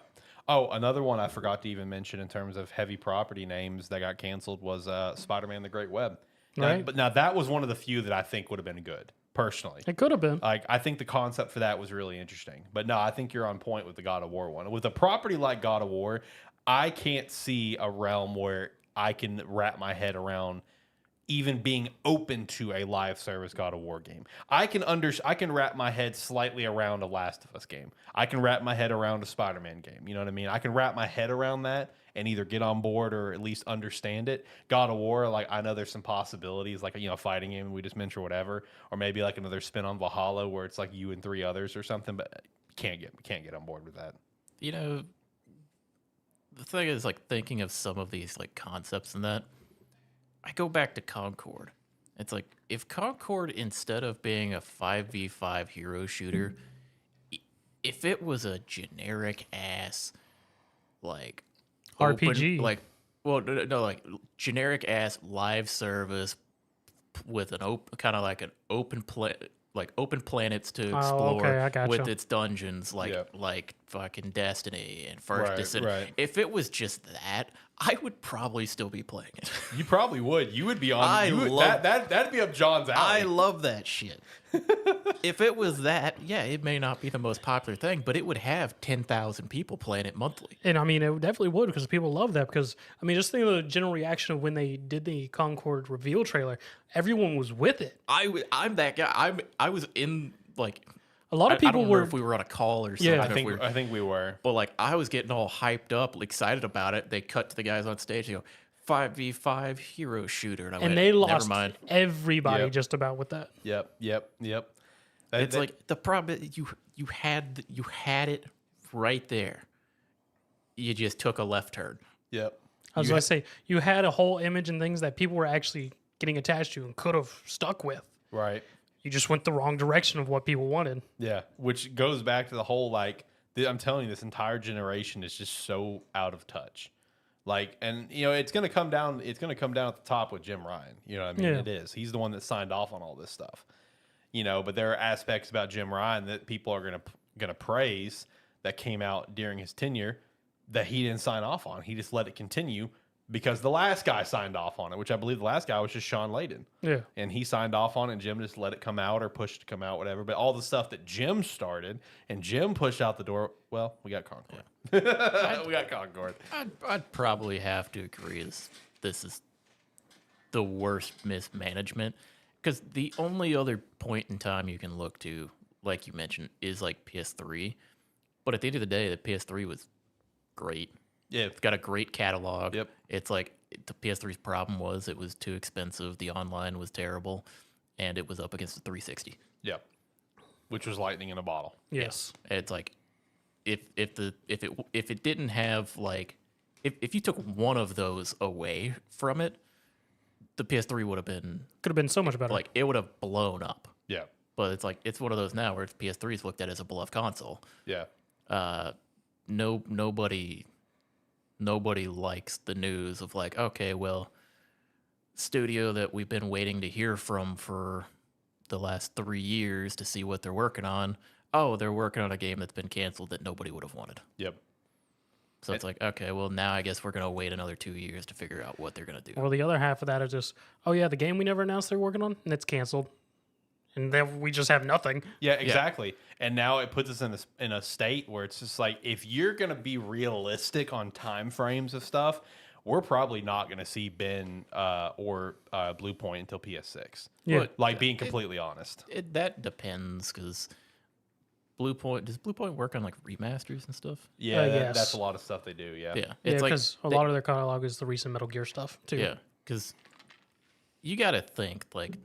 S1: Oh, another one I forgot to even mention in terms of heavy property names that got canceled was Spider-Man: The Great Web. Now,
S2: Right.
S1: But now that was one of the few that I think would have been good, personally.
S2: It could have been.
S1: Like, I think the concept for that was really interesting. But no, I think you're on point with the God of War one. With a property like God of War, I can't see a realm where I can wrap my head around even being open to a live service God of War game. I can wrap my head slightly around a Last of Us game. I can wrap my head around a Spider-Man game. You know what I mean? I can wrap my head around that and either get on board or at least understand it. God of War, like, I know there's some possibilities, like, you know, fighting game we just mentioned or whatever, or maybe like another spin on Valhalla where it's like you and 3 others or something, but can't get on board with that.
S3: You know, the thing is, like, thinking of some of these like concepts and that, I go back to Concord. It's like, if Concord, instead of being a 5v5 hero shooter, if it was a generic ass, like,
S2: RPG.
S3: like generic ass live service with an open, kind of like an open open planets to explore
S2: okay, I gotcha.
S3: with its dungeons, like
S1: Yeah.
S3: like fucking Destiny and First
S1: Right,
S3: Descent.
S1: right.
S3: If it was just that, I would probably still be playing it.
S1: You probably would. You would be on.
S3: I
S1: you would,
S3: love-
S1: that'd be up John's alley.
S3: I love that shit. If it was that, yeah, it may not be the most popular thing, but it would have 10,000 people playing it monthly.
S2: And I mean, it definitely would because people love that. Because I mean, just think of the general reaction of when they did the Concord reveal trailer. Everyone was with it.
S3: I'm that guy. I was in, like,
S2: A lot of
S3: I
S2: people
S3: don't
S2: were.
S3: remember if we were on a call or something.
S2: Yeah.
S1: I think we were.
S3: But like, I was getting all hyped up, excited about it. They cut to the guys on stage. They go, 5v5 hero shooter, and I went,
S2: and they
S3: never
S2: lost
S3: mind.
S2: everybody
S1: Yep.
S2: just about with that.
S1: Yep.
S3: It's like the problem. You had it right there. You just took a left turn.
S1: Yep.
S2: I was going to say, you had a whole image and things that people were actually getting attached to and could have stuck with.
S1: Right.
S2: You just went the wrong direction of what people wanted.
S1: Yeah. Which goes back to the whole, like, I'm telling you, this entire generation is just so out of touch. Like, and you know, it's gonna come down at the top with Jim Ryan. You know what I mean?
S2: Yeah.
S1: It is. He's the one that signed off on all this stuff. You know, but there are aspects about Jim Ryan that people are gonna praise that came out during his tenure that he didn't sign off on. He just let it continue because the last guy signed off on it, which I believe the last guy was just Sean Layden.
S2: Yeah.
S1: And he signed off on it, and Jim just let it come out or pushed it to come out, whatever. But all the stuff that Jim started and Jim pushed out the door, well, we got Concord. We got Concord.
S3: I'd probably have to agree. This is the worst mismanagement, because the only other point in time you can look to, like you mentioned, is like PS3. But at the end of the day, the PS3 was great.
S1: Yeah.
S3: It's got a great catalog.
S1: Yep.
S3: It's like the PS3's problem was it was too expensive. The online was terrible, and it was up against the 360.
S1: Yep. Which was lightning in a bottle.
S2: Yes.
S3: It's like if it didn't have, like, if you took one of those away from it, the PS3 would have been
S2: Could have been so much better.
S3: like, it would have blown up.
S1: Yeah.
S3: But it's like, it's one of those now where PS3 is looked at as a beloved console.
S1: Yeah.
S3: Nobody likes the news of, like, okay, well, studio that we've been waiting to hear from for the last 3 years to see what they're working on. Oh, they're working on a game that's been canceled that nobody would have wanted.
S1: Yep.
S3: So it's like, okay, well, now I guess we're going to wait another 2 years to figure out what they're going to do.
S2: Or the other half of that is just, oh yeah, the game we never announced they're working on, and it's canceled. And then we just have nothing.
S1: Yeah, exactly. And now it puts us in a state where it's just like, if you're going to be realistic on time frames of stuff, we're probably not going to see Ben or Blue Point until PS6.
S2: Yeah.
S1: Like, being completely honest.
S3: That depends, because does Blue Point work on, like, remasters and stuff?
S1: Yeah,
S2: yes.
S1: that's a lot of stuff they do. Yeah.
S3: Yeah.
S2: Yeah,
S3: It's like,
S2: because a lot of their catalog is the recent Metal Gear stuff, too.
S3: yeah, because you got to think, like,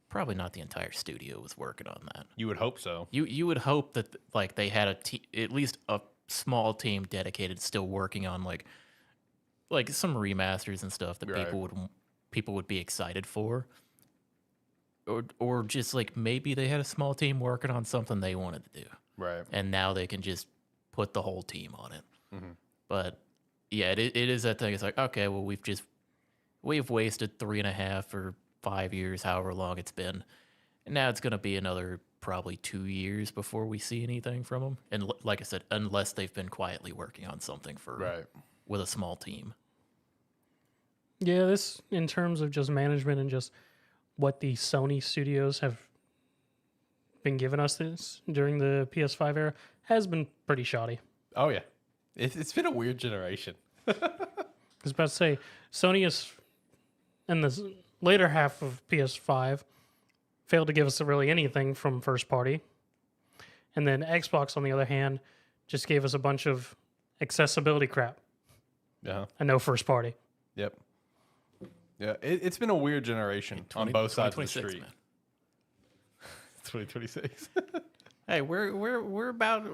S3: probably not the entire studio was working on that.
S1: You would hope so.
S3: You would hope that, like, they had at least a small team dedicated, still working on like some remasters and stuff that
S1: Right.
S3: people would be excited for, or just like maybe they had a small team working on something they wanted to do,
S1: Right.
S3: and now they can just put the whole team on it. But yeah, it is that thing. It's like, okay, well, we've wasted 3.5 or 5 years, however long it's been, and now it's going to be another probably 2 years before we see anything from them. And like I said, unless they've been quietly working on something with a small team.
S2: Yeah, this in terms of just management and just what the Sony studios have been giving us this during the PS5 era has been pretty shoddy.
S1: Oh yeah, it's been a weird generation.
S2: I was about to say, Sony is in the later half of PS5 failed to give us really anything from first party, and then Xbox, on the other hand, just gave us a bunch of accessibility crap and no first party.
S1: Yep. Yeah, it's been a weird generation on both sides of the street. Man. 2026.
S3: Hey, we're about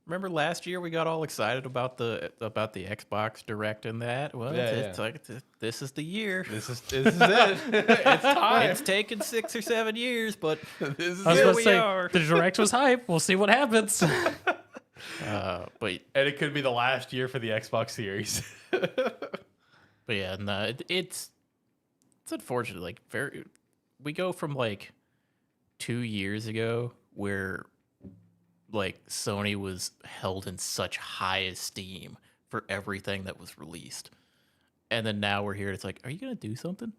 S3: remember last year we got all excited about the Xbox Direct and that. Well, it's like this is the year.
S1: This is it. It's time.
S3: It's taken 6 or 7 years, but
S2: this is where we are. The Direct was hype. We'll see what happens.
S1: And it could be the last year for the Xbox Series.
S3: But yeah, no, it's unfortunate. Like we go from like 2 years ago where like Sony was held in such high esteem for everything that was released, and then now we're here. It's like, are you gonna do something?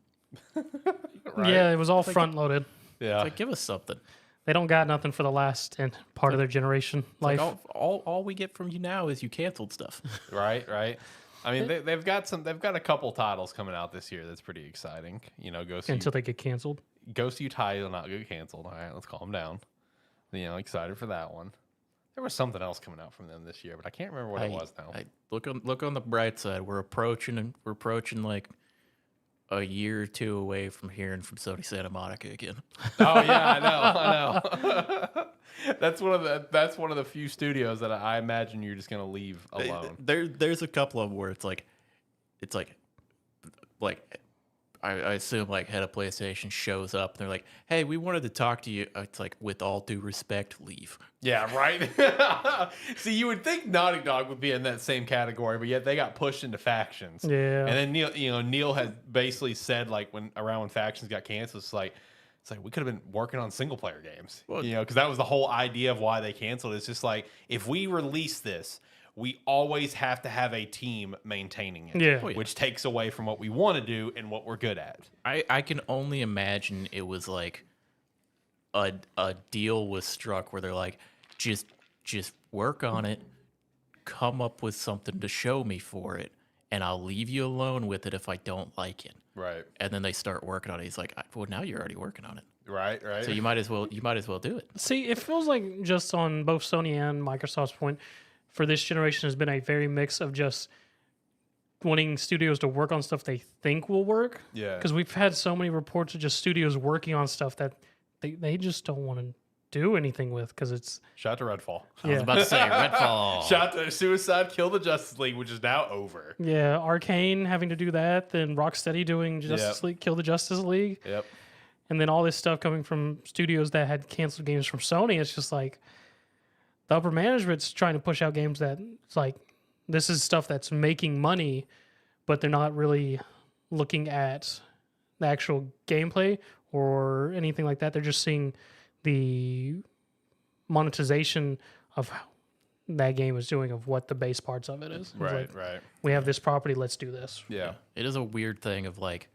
S2: Right? Yeah, it was all front loaded.
S1: Yeah,
S3: it's like, give us something.
S2: They don't got nothing for the last and part of their generation life.
S3: Like all we get from you now is you canceled stuff.
S1: Right. I mean, they've got a couple titles coming out this year that's pretty exciting. You know,
S2: until they get canceled.
S1: Ghost of Utah will not get canceled. All right, let's calm down. You know, excited for that one. There was something else coming out from them this year, but I can't remember what it was now.
S3: Look on the bright side. We're approaching like a year or two away from hearing from Sony Santa Monica again.
S1: Oh yeah, I know. That's one of the few studios that I imagine you're just gonna leave alone.
S3: There's a couple of them where it's like I assume like head of PlayStation shows up and they're like, "Hey, we wanted to talk to you." It's like, with all due respect, leave.
S1: Yeah, right. See, you would think Naughty Dog would be in that same category, but yet they got pushed into factions.
S2: Yeah.
S1: And then Neil had basically said, like, when factions got canceled, it's like we could have been working on single player games. Well, because that was the whole idea of why they canceled. It's just like, if we release this, we always have to have a team maintaining it.
S2: Yeah.
S1: Which takes away from what we want to do and what we're good at.
S3: I can only imagine it was like a deal was struck where they're like, just work on it, come up with something to show me for it, and I'll leave you alone with it if I don't like it.
S1: Right.
S3: And then they start working on it. He's like, well, now you're already working on it.
S1: Right.
S3: So you might as well do it.
S2: See, it feels like, just on both Sony and Microsoft's point, for this generation has been a very mix of just wanting studios to work on stuff they think will work.
S1: Yeah.
S2: Because we've had so many reports of just studios working on stuff that they just don't want to do anything with, because it's...
S1: Shout to Redfall.
S3: I was about to say Redfall.
S1: Shout to Suicide Kill the Justice League, which is now over.
S2: Yeah, Arcane having to do that, then Rocksteady doing Justice League, Kill the Justice League.
S1: Yep.
S2: And then all this stuff coming from studios that had canceled games from Sony. It's just like, the upper management's trying to push out games that it's like, this is stuff that's making money, but they're not really looking at the actual gameplay or anything like that. They're just seeing the monetization of how that game is doing, of what the base parts of it is.
S1: Right,
S2: like,
S1: right.
S2: We have this property, let's do this.
S1: Yeah.
S3: It is a weird thing of like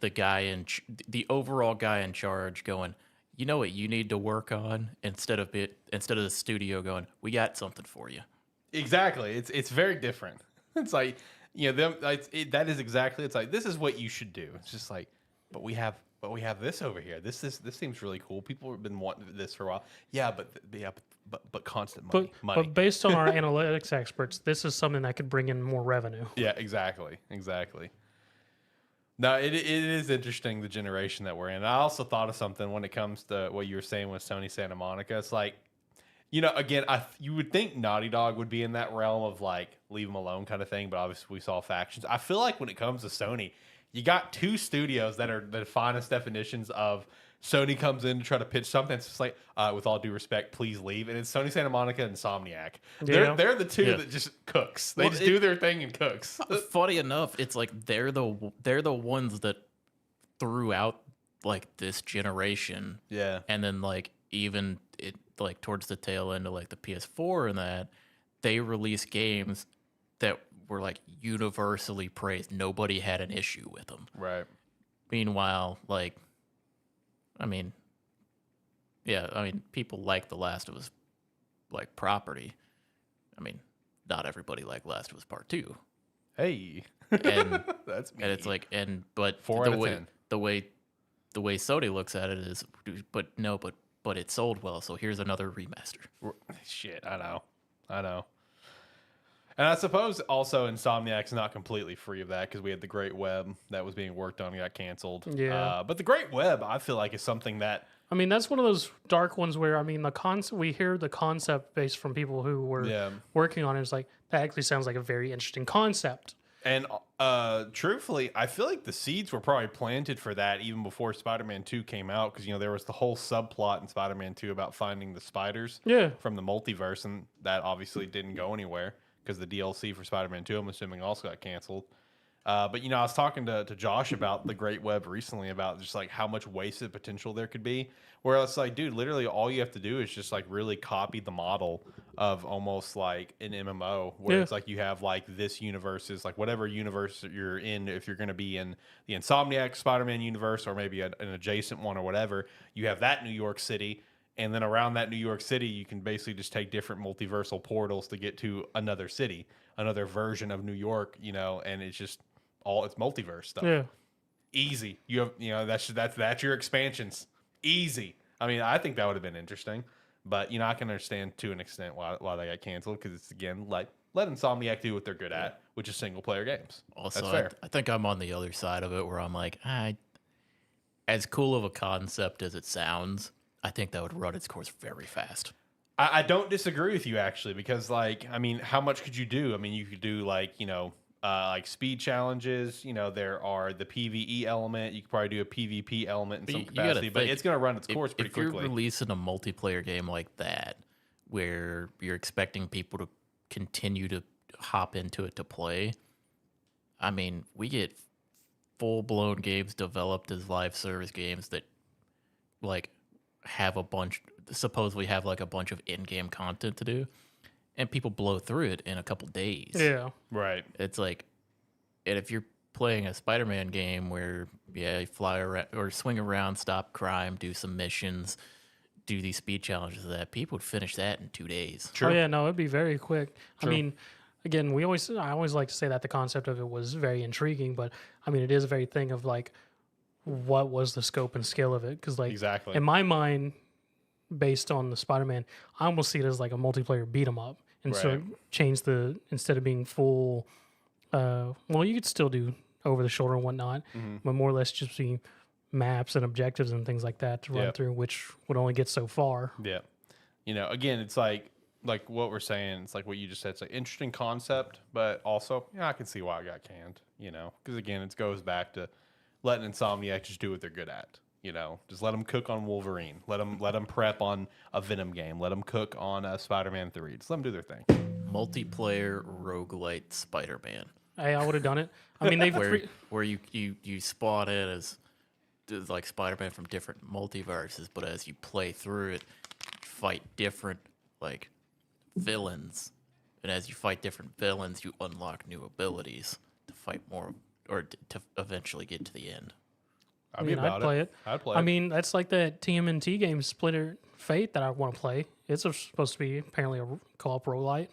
S3: the overall guy in charge going, you know what you need to work on, instead of the studio going, we got something for you. Exactly.
S1: It's very different. It's like, that is exactly, it's like, this is what you should do. It's just like, but we have this over here. This seems really cool. People have been wanting this for a while. Yeah, but constant money.
S2: But based on our analytics experts, this is something that could bring in more revenue.
S1: Yeah, exactly. No, it is interesting, the generation that we're in. I also thought of something when it comes to what you were saying with Sony Santa Monica. It's like, again, you would think Naughty Dog would be in that realm of like, leave them alone kind of thing, but obviously we saw factions. I feel like when it comes to Sony, you got two studios that are the finest definitions of Sony comes in to try to pitch something. It's just like, with all due respect, please leave. And it's Sony Santa Monica and Insomniac.
S2: Yeah.
S1: They're the two that just cooks. They just do their thing and cooks.
S3: Funny enough, it's like they're the ones that threw out like this generation.
S1: Yeah.
S3: And then like even it like towards the tail end of like the PS4 and that, they released games that were like universally praised. Nobody had an issue with them.
S1: Right.
S3: Meanwhile, like, I mean, people like The Last of Us like property. I mean, not everybody liked Last of Us Part 2.
S1: Hey.
S3: And
S1: That's me.
S3: and it's like but
S1: 4 out of 10.
S3: the way Sony looks at it is but it sold well, so here's another remaster.
S1: Shit, I know. And I suppose also Insomniac's not completely free of that because we had the Great Web that was being worked on and got canceled.
S2: Yeah.
S1: But the Great Web, I feel like, is something that...
S2: I mean, that's one of those dark ones where, I mean, we hear the concept based from people who were working on it. It's like, that actually sounds like a very interesting concept.
S1: And truthfully, I feel like the seeds were probably planted for that even before Spider-Man 2 came out because, there was the whole subplot in Spider-Man 2 about finding the spiders from the multiverse, and that obviously didn't go anywhere because the DLC for Spider-Man 2, I'm assuming, also got canceled. But, I was talking to Josh about the Great Web recently about just, like, how much wasted potential there could be. Where it's like, dude, literally all you have to do is just, like, really copy the model of almost like an MMO where it's like you have, like, this universe is, like, whatever universe that you're in, if you're going to be in the Insomniac Spider-Man universe or maybe an adjacent one or whatever, you have that New York City. And then around that New York City, you can basically just take different multiversal portals to get to another city, another version of New York, and it's just... it's multiverse stuff. Yeah. Easy. You have, that's your expansions. Easy. I mean, I think that would have been interesting, but I can understand to an extent why they got canceled because it's again like let Insomniac do what they're good at, which is single player games.
S3: Also,
S1: that's fair.
S3: I think I'm on the other side of it where I'm like, as cool of a concept as it sounds, I think that would run its course very fast.
S1: I don't disagree with you actually because how much could you do? I mean, you could do like speed challenges. There are the PvE element. You could probably do a PvP element in some capacity, but it's going to run its course pretty quickly. If
S3: you're releasing a multiplayer game like that, where you're expecting people to continue to hop into it to play, I mean, we get full-blown games developed as live service games that, like, supposedly have, like, a bunch of in-game content to do. And people blow through it in a couple days.
S2: Yeah.
S1: Right.
S3: It's like, and if you're playing a Spider-Man game where, you fly around or swing around, stop crime, do some missions, do these speed challenges, that people would finish that in 2 days.
S2: True. Oh, yeah, no, it'd be very quick. True. I mean, again, I always like to say that the concept of it was very intriguing, but I mean, it is a very thing of like, what was the scope and scale of it? Because, like,
S1: exactly.
S2: In my mind, based on the Spider-Man, I almost see it as like a multiplayer beat 'em up. And so change instead of being full, you could still do over the shoulder and whatnot, but more or less just be maps and objectives and things like that to run through, which would only get so far.
S1: Yeah. Again, it's like what we're saying, it's like what you just said. It's like interesting concept, but also, I can see why it got canned, because again, it goes back to letting Insomniac just do what they're good at. Just let them cook on Wolverine. Let them prep on a Venom game. Let them cook on Spider-Man 3. Just let them do their thing.
S3: Multiplayer roguelite Spider-Man.
S2: I would have done it. I mean,
S3: where you spawn in as like Spider-Man from different multiverses, but as you play through it, fight different like villains, and as you fight different villains, you unlock new abilities to fight more or to eventually get to the end.
S2: I'd play it. I mean, that's like that TMNT game, Splinter Fate, that I want to play. It's supposed to be apparently a co-op roguelite.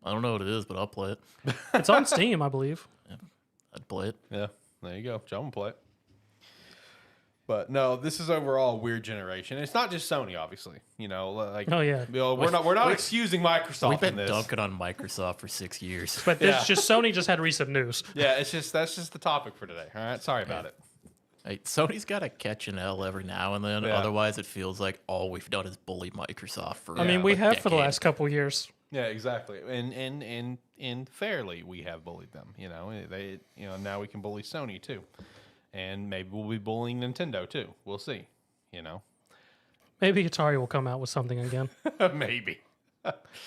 S3: I don't know what it is, but I'll play it.
S2: It's on Steam, I believe.
S3: Yeah, I'd play it.
S1: Yeah, there you go. John will play it. But no, this is overall a weird generation. It's not just Sony, obviously.
S2: Oh yeah.
S1: We're not excusing Microsoft.
S3: We've been
S1: in this.
S3: dunking on Microsoft for 6 years.
S2: But Sony just had recent news.
S1: Yeah, that's just the topic for today. All right, sorry about it.
S3: Hey, Sony's got to catch an L every now and then. Yeah. Otherwise, it feels like all we've done is bully Microsoft for.
S2: I mean, we have for the last couple of years.
S1: Yeah, exactly. And fairly, we have bullied them. Now we can bully Sony too. and maybe we'll be bullying Nintendo too. We'll see. You know,
S2: Maybe Atari will come out with something again.
S1: maybe.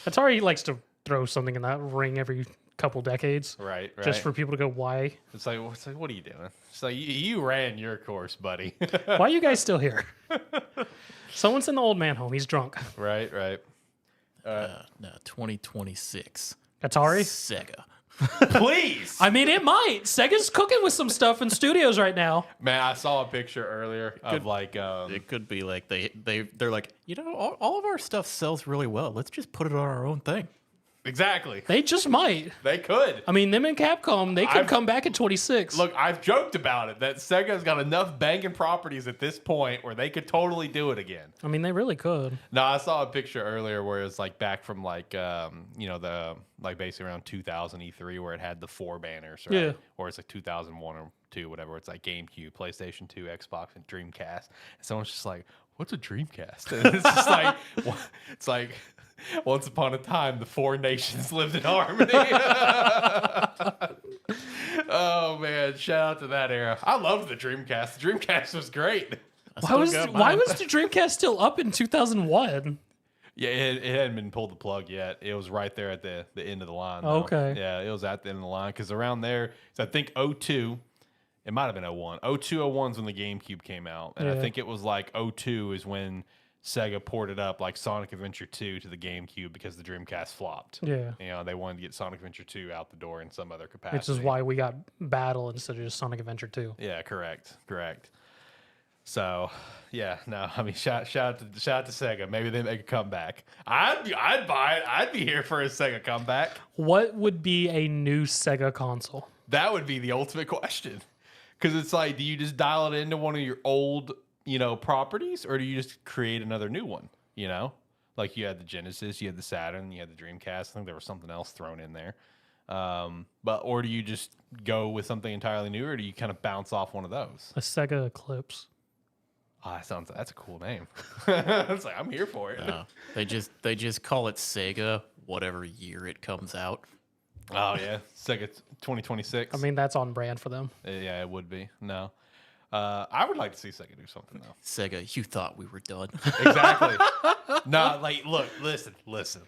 S2: Atari likes to throw something in that ring every couple decades,
S1: Right.
S2: just for people to go, why?
S1: It's like, what are you doing? It's like you ran your course, buddy.
S2: Why are you guys still here? Someone's in the old man home. He's drunk.
S1: Right.
S3: No, 2026.
S2: Atari?
S3: Sega.
S1: Please.
S2: I mean, it might. Sega's cooking with some stuff in studios right now.
S1: Man, I saw a picture earlier of like
S3: It could be like they're like, all of our stuff sells really well. Let's just put it on our own thing.
S1: exactly.
S2: They just might.
S1: They could.
S2: I mean, them and Capcom, they could come back at 26.
S1: Look, I've joked about it that Sega's got enough banging properties at this point where they could totally do it again.
S2: I mean, they really could.
S1: No, I saw a picture earlier where it's like back from like the like basically around 2000 E3 where it had the 4 banners, right?
S2: Yeah.
S1: Or it's like 2001 or 2, whatever. It's like GameCube, PlayStation 2, Xbox, and Dreamcast. And someone's just like, "What's a Dreamcast?" And it's just like, it's like, once upon a time, the 4 nations lived in harmony. Oh man, shout out to that era. I loved the Dreamcast. The Dreamcast was great.
S2: Why was the Dreamcast still up in 2001?
S1: Yeah, it hadn't been pulled the plug yet. It was right there at the end of the line. Though.
S2: Okay.
S1: Yeah, it was at the end of the line because around there, so I think 02, it might have been 01. 02, 01 is when the GameCube came out. And I think it was like 02 is when Sega ported up like Sonic Adventure 2 to the GameCube because the Dreamcast flopped.
S2: Yeah.
S1: You know, they wanted to get Sonic Adventure 2 out the door in some other capacity.
S2: Which is why we got Battle instead of just Sonic Adventure 2.
S1: Yeah, correct. So, yeah, no, I mean, shout out to Sega. Maybe they make a comeback. I'd buy it. I'd be here for a Sega comeback.
S2: What would be a new Sega console?
S1: That would be the ultimate question. Because it's like, do you just dial it into one of your old, properties, or do you just create another new one? Like you had the Genesis, you had the Saturn, you had the Dreamcast. I think there was something else thrown in there. Or do you just go with something entirely new, or do you kind of bounce off one of those?
S2: A Sega Eclipse.
S1: Oh, that's a cool name. It's like, I'm here for it.
S3: They just call it Sega whatever year it comes out.
S1: Oh yeah, Sega 2026.
S2: I mean, that's on brand for them.
S1: Yeah, it would be. No, I would like to see Sega do something though.
S3: Sega, you thought we were done.
S1: Exactly. No, like, look, listen.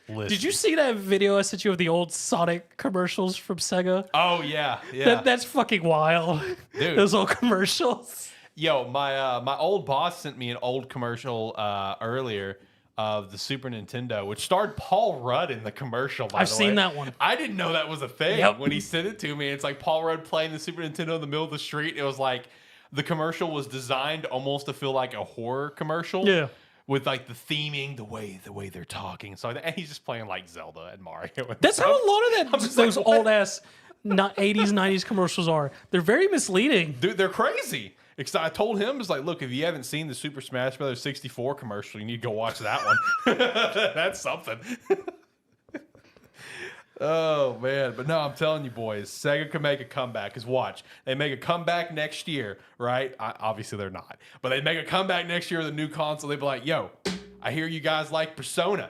S2: Did you see that video I sent you of the old Sonic commercials from Sega?
S1: Oh yeah.
S2: That's fucking wild,
S1: Dude.
S2: Those old commercials.
S1: Yo, my old boss sent me an old commercial earlier of the Super Nintendo, which starred Paul Rudd in the commercial.
S2: I've seen that one.
S1: I didn't know that was a thing when he sent it to me. It's like Paul Rudd playing the Super Nintendo in the middle of the street. It was like the commercial was designed almost to feel like a horror commercial.
S2: Yeah.
S1: With like the theming, the way they're talking, so and he's just playing like Zelda and Mario. And
S2: That's
S1: stuff.
S2: how a lot of those
S1: like,
S2: old ass 80s, 90s commercials are. They're very misleading.
S1: Dude, they're crazy. Because I told him, it's like, look, if you haven't seen the Super Smash Bros. 64 commercial, you need to go watch that one. That's something. Oh, man. But no, I'm telling you, boys, Sega can make a comeback. Because watch, they make a comeback next year, right? Obviously, they're not. But they make a comeback next year with a new console. They'd be like, yo, I hear you guys like Persona.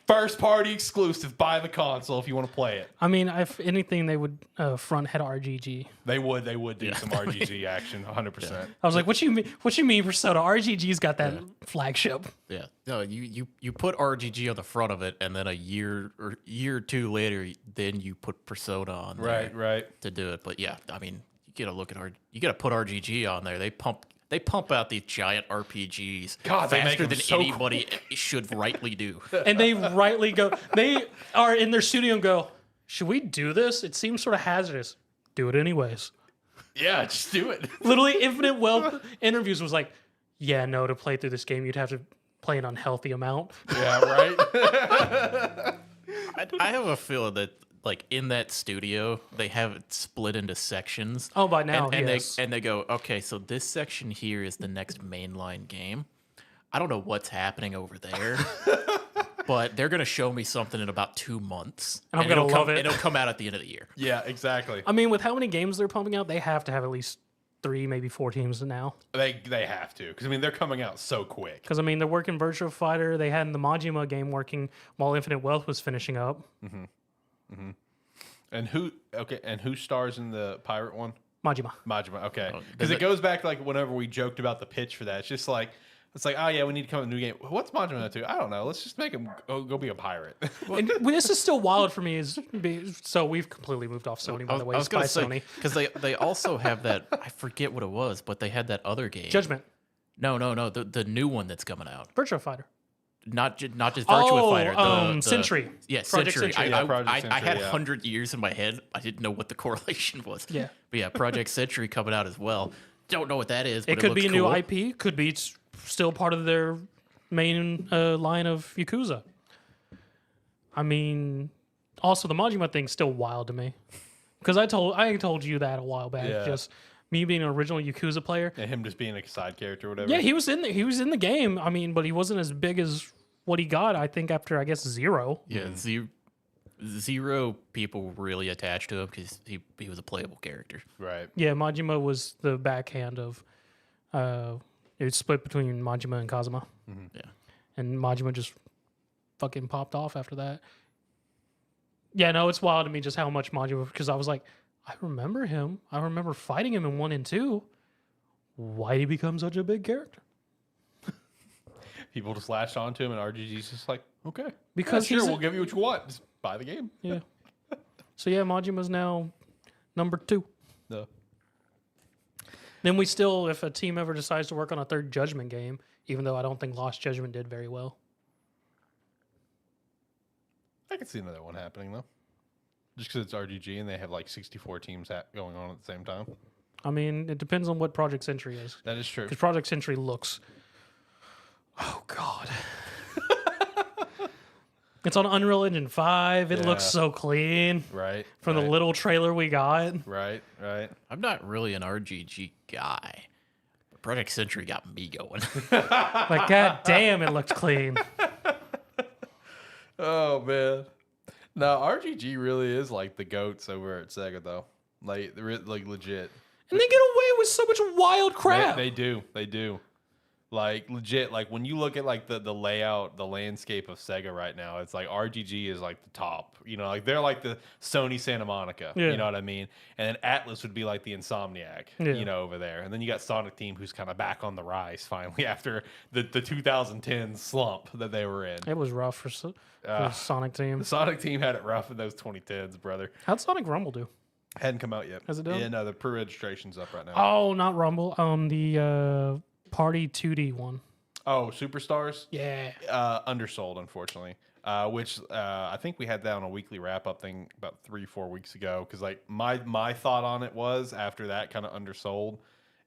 S1: First party exclusive. Buy the console if you want to play it.
S2: I mean, if anything, they would front head RGG.
S1: They would do some RGG action, 100%.
S2: Yeah. I was like, what you mean Persona? RGG's got that flagship.
S3: Yeah. No, you put RGG on the front of it, and then a year or two later, then you put Persona on there.
S1: Right.
S3: To do it. But yeah, I mean, you gotta put RGG on there. They pump out these giant RPGs faster than anybody should rightly do.
S2: And they rightly go. They are in their studio and go, should we do this? It seems sort of hazardous. Do it anyways.
S1: Yeah, just do it.
S2: Literally, Infinite Wealth interviews was like, yeah, no, to play through this game, you'd have to play an unhealthy amount.
S1: Yeah, right?
S3: I have a feeling that, like, in that studio, they have it split into sections.
S2: Oh, by now,
S3: yes. They go, okay, so this section here is the next mainline game. I don't know what's happening over there, but they're going to show me something in about 2 months.
S2: And I'm going to love it.
S3: And it'll come out at the end of the year.
S1: Yeah, exactly.
S2: I mean, with how many games they're pumping out, they have to have at least 3, maybe 4 teams now.
S1: They have to, because, I mean, they're coming out so quick.
S2: Because, I mean, they're working Virtua Fighter. They had the Majima game working while Infinite Wealth was finishing up.
S1: Mm-hmm. And who stars in the pirate one? Majima, okay.
S3: Oh,
S1: Because it goes back to like whenever we joked about the pitch for that. It's just like, oh yeah, we need to come up with a new game. What's Majima to? I don't know. Let's just make him go be a pirate.
S2: And this is still wild for me. So we've completely moved off Sony, by the way.
S3: I was going to say,
S2: Sony.
S3: because they also have that, I forget what it was, but they had that other game.
S2: Judgment.
S3: No, the new one that's coming out.
S2: Virtua Fighter.
S3: Not just Virtua Fighter. The
S2: Century.
S3: Yeah,
S2: Project
S3: Century.
S2: Century.
S3: I had 100 years in my head. I didn't know what the correlation was.
S2: Yeah.
S3: But yeah, Project Century coming out as well. Don't know what that is, but
S2: It could be a
S3: looks
S2: new
S3: cool.
S2: IP. Could be still part of their main line of Yakuza. I mean, also the Majima thing's still wild to me. Because I told you that a while back.
S1: Yeah.
S2: Just me being an original Yakuza player.
S1: And him just being a side character or whatever.
S2: Yeah, he was in the game. I mean, but he wasn't as big as what he got, I think, after, I guess, Zero.
S3: Yeah, Zero people really attached to him because he was a playable character.
S1: Right.
S2: Yeah, Majima was the backhand of it was split between Majima and Kazuma.
S3: Yeah.
S2: And Majima just fucking popped off after that. Yeah, no, it's wild to me just how much Majima, because I was like, I remember him. I remember fighting him in 1 and 2. Why did he become such a big character?
S1: People just latched onto him, and RGG's just like, okay.
S2: Because
S1: yeah, sure,
S2: he's
S1: we'll give you what you want. Just buy the game.
S2: yeah. So yeah, Majima's now number 2.
S1: No.
S2: Then we still, if a team ever decides to work on a third Judgment game, even though I don't think Lost Judgment did very well.
S1: I can see another one happening, though. Just because it's RGG and they have like 64 teams going on at the same time.
S2: I mean, it depends on what Project Century is.
S1: That is true.
S2: Because Project Century looks... Oh, God. It's on Unreal Engine 5. It looks so clean.
S1: Right.
S2: From the little trailer we got.
S1: Right.
S3: I'm not really an RGG guy. But Project Century got me going.
S2: Like, god damn, it looked clean.
S1: Oh, man. No, RGG really is like the GOATs over at Sega, though. Like legit.
S2: And they get away with so much wild crap.
S1: They do. Like, legit, like, when you look at, like, the layout, the landscape of Sega right now, it's like RGG is, like, the top. You know, like, they're like the Sony Santa Monica.
S2: Yeah.
S1: You know what I mean? And then Atlas would be, like, the Insomniac, you know, over there. And then you got Sonic Team, who's kind of back on the rise, finally, after the 2010 slump that they were in.
S2: It was rough for Sonic Team.
S1: The Sonic Team had it rough in those 2010s, brother.
S2: How'd Sonic Rumble do?
S1: Hadn't come out yet.
S2: Has it done?
S1: Yeah, no, the pre-registration's up right now.
S2: Oh, not Rumble. The Party 2D one.
S1: Oh, Superstars?
S2: Yeah.
S1: Undersold, unfortunately. Which I think we had that on a weekly wrap-up thing about 3-4 weeks ago. Because like my thought on it was, after that kind of undersold,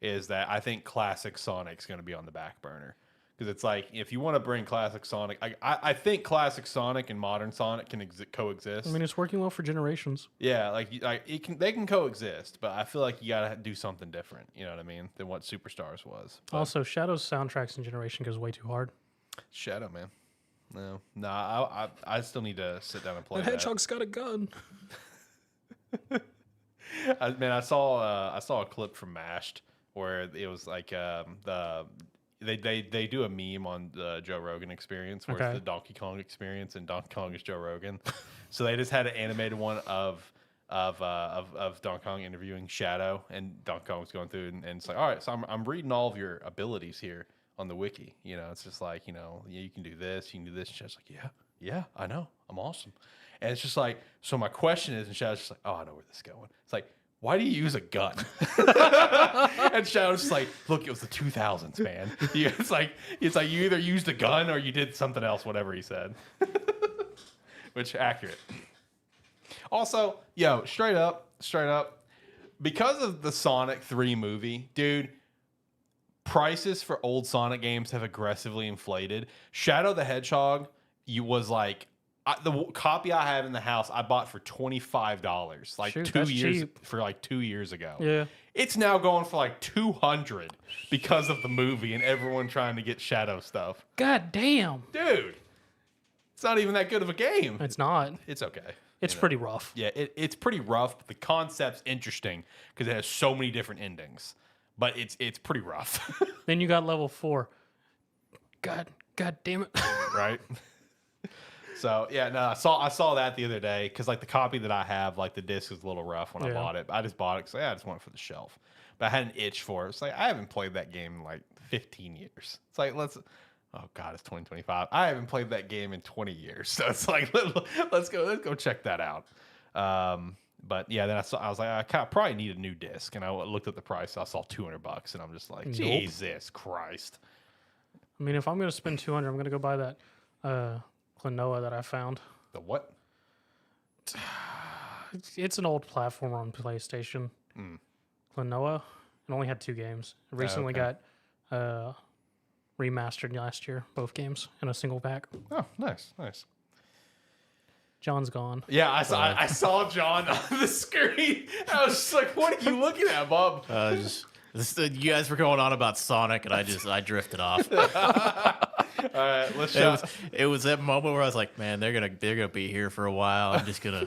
S1: is that I think Classic Sonic's going to be on the back burner. Because it's like, if you want to bring Classic Sonic, I think Classic Sonic and Modern Sonic can coexist.
S2: I mean, it's working well for generations.
S1: Yeah, they can coexist, but I feel like you gotta do something different. You know what I mean? Than what Superstars was. But
S2: Also, Shadow's soundtracks in Generation goes way too hard.
S1: Shadow, man. No, I still need to sit down and play that.
S2: Hedgehog's got a gun.
S1: I saw a clip from Mashed where it was like They do a meme on the Joe Rogan Experience where it's the Donkey Kong Experience and Donkey Kong is Joe Rogan. So they just had an animated one of Donkey Kong interviewing Shadow, and Donkey Kong's going through and it's like, all right, so I'm reading all of your abilities here on the wiki. You know, it's just like, you know, you can do this, you can do this. And Shadow's like, yeah, I know, I'm awesome. And it's just like, so my question is, and Shadow's just like, oh, I know where this is going. It's like, why do you use a gun? And Shadow's just like, look, it was the 2000s, man. It's like you either used a gun or you did something else, whatever he said. Which, accurate. Also, straight up, because of the Sonic 3 movie, dude, prices for old Sonic games have aggressively inflated. Shadow the Hedgehog, was like, the copy I have in the house, I bought for $25, like
S2: Shoot,
S1: 2
S2: that's
S1: years
S2: cheap.
S1: for like 2 years ago.
S2: Yeah.
S1: It's now going for like $200 because of the movie and everyone trying to get Shadow stuff.
S2: God damn.
S1: Dude, it's not even that good of a game.
S2: It's not.
S1: It's okay.
S2: It's pretty rough.
S1: Yeah, it's pretty rough, but the concept's interesting because it has so many different endings. But it's pretty rough.
S2: Then you got level 4. God damn it.
S1: Right? So yeah, no, I saw that the other day because like the copy that I have, like the disc is a little rough when I bought it. I just bought it because I just want it for the shelf. But I had an itch for it. It's like I haven't played that game in like 15 years. It's like oh god, it's 2025. I haven't played that game in 20 years. So it's like let's go check that out. But yeah, then I was like, probably need a new disc, and I looked at the price. I saw $200, and I'm just like, Jesus Christ.
S2: I mean, if I'm gonna spend 200, I'm gonna go buy that Klonoa that I found.
S1: The what?
S2: It's an old platformer on PlayStation. Klonoa. It only had 2 games. It recently got remastered last year, both games in a single pack.
S1: Oh, nice.
S2: John's gone.
S1: Yeah, I saw John on the screen. I was just like, "What are you looking at, Bob?"
S3: You guys were going on about Sonic, and I drifted off.
S1: All right, let's shout.
S3: It was that moment where I was like, "Man, they're gonna be here for a while. I'm just gonna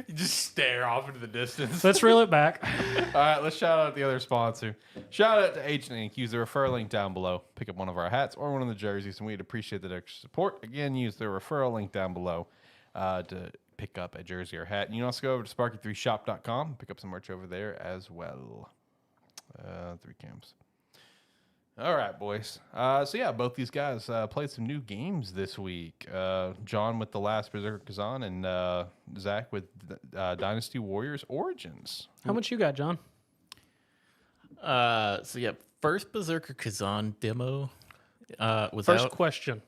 S1: You just stare off into the distance."
S2: Let's reel it back.
S1: All right, let's shout out the other sponsor. Shout out to H Ink. Use the referral link down below. Pick up one of our hats or one of the jerseys, and we'd appreciate that extra support. Again, use the referral link down below to pick up a jersey or hat. And you can also go over to sparky3shop.com, pick up some merch over there as well. 3 cams. All right, boys. So yeah, both these guys played some new games this week. John with The Last Berserker Khazan, and Zach with Dynasty Warriors Origins.
S2: How much you got, John?
S3: So yeah, first Berserker Khazan demo was
S2: First
S3: out.
S2: question.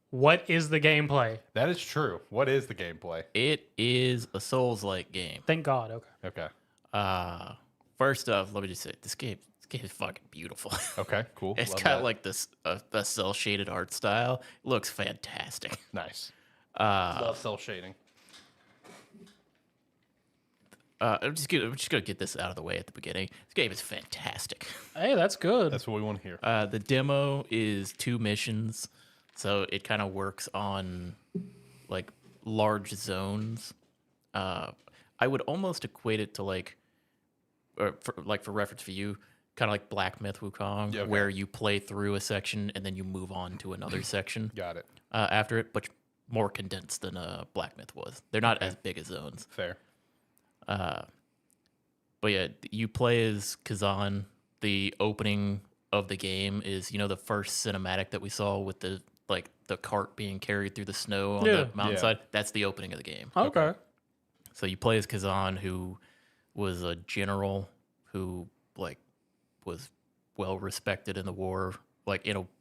S2: What is the gameplay?
S1: That is true. What is the gameplay?
S3: It is a Souls-like game.
S2: Thank God. Okay.
S1: Okay.
S3: First off, let me just say this game is fucking beautiful.
S1: Okay, cool.
S3: It's
S1: Love
S3: got
S1: that.
S3: like this the cell shaded art style. It looks fantastic.
S1: Nice. Love cell shading.
S3: I'm just gonna get this out of the way at the beginning. This game is fantastic.
S2: Hey, that's good.
S1: That's what we want to hear.
S3: The demo is 2 missions, so it kind of works on like large zones. I would almost equate it to like, or for reference for you, kind of like Black Myth Wukong,
S1: Yeah, okay.
S3: where you play through a section and then you move on to another section.
S1: Got it.
S3: After it, but more condensed than Black Myth was. They're not as big as zones.
S1: Fair.
S3: But yeah, you play as Khazan. The opening of the game is, the first cinematic that we saw with the cart being carried through the snow on the mountainside. Yeah. That's the opening of the game.
S2: Okay.
S3: So you play as Khazan, who was a general who was well respected in the war,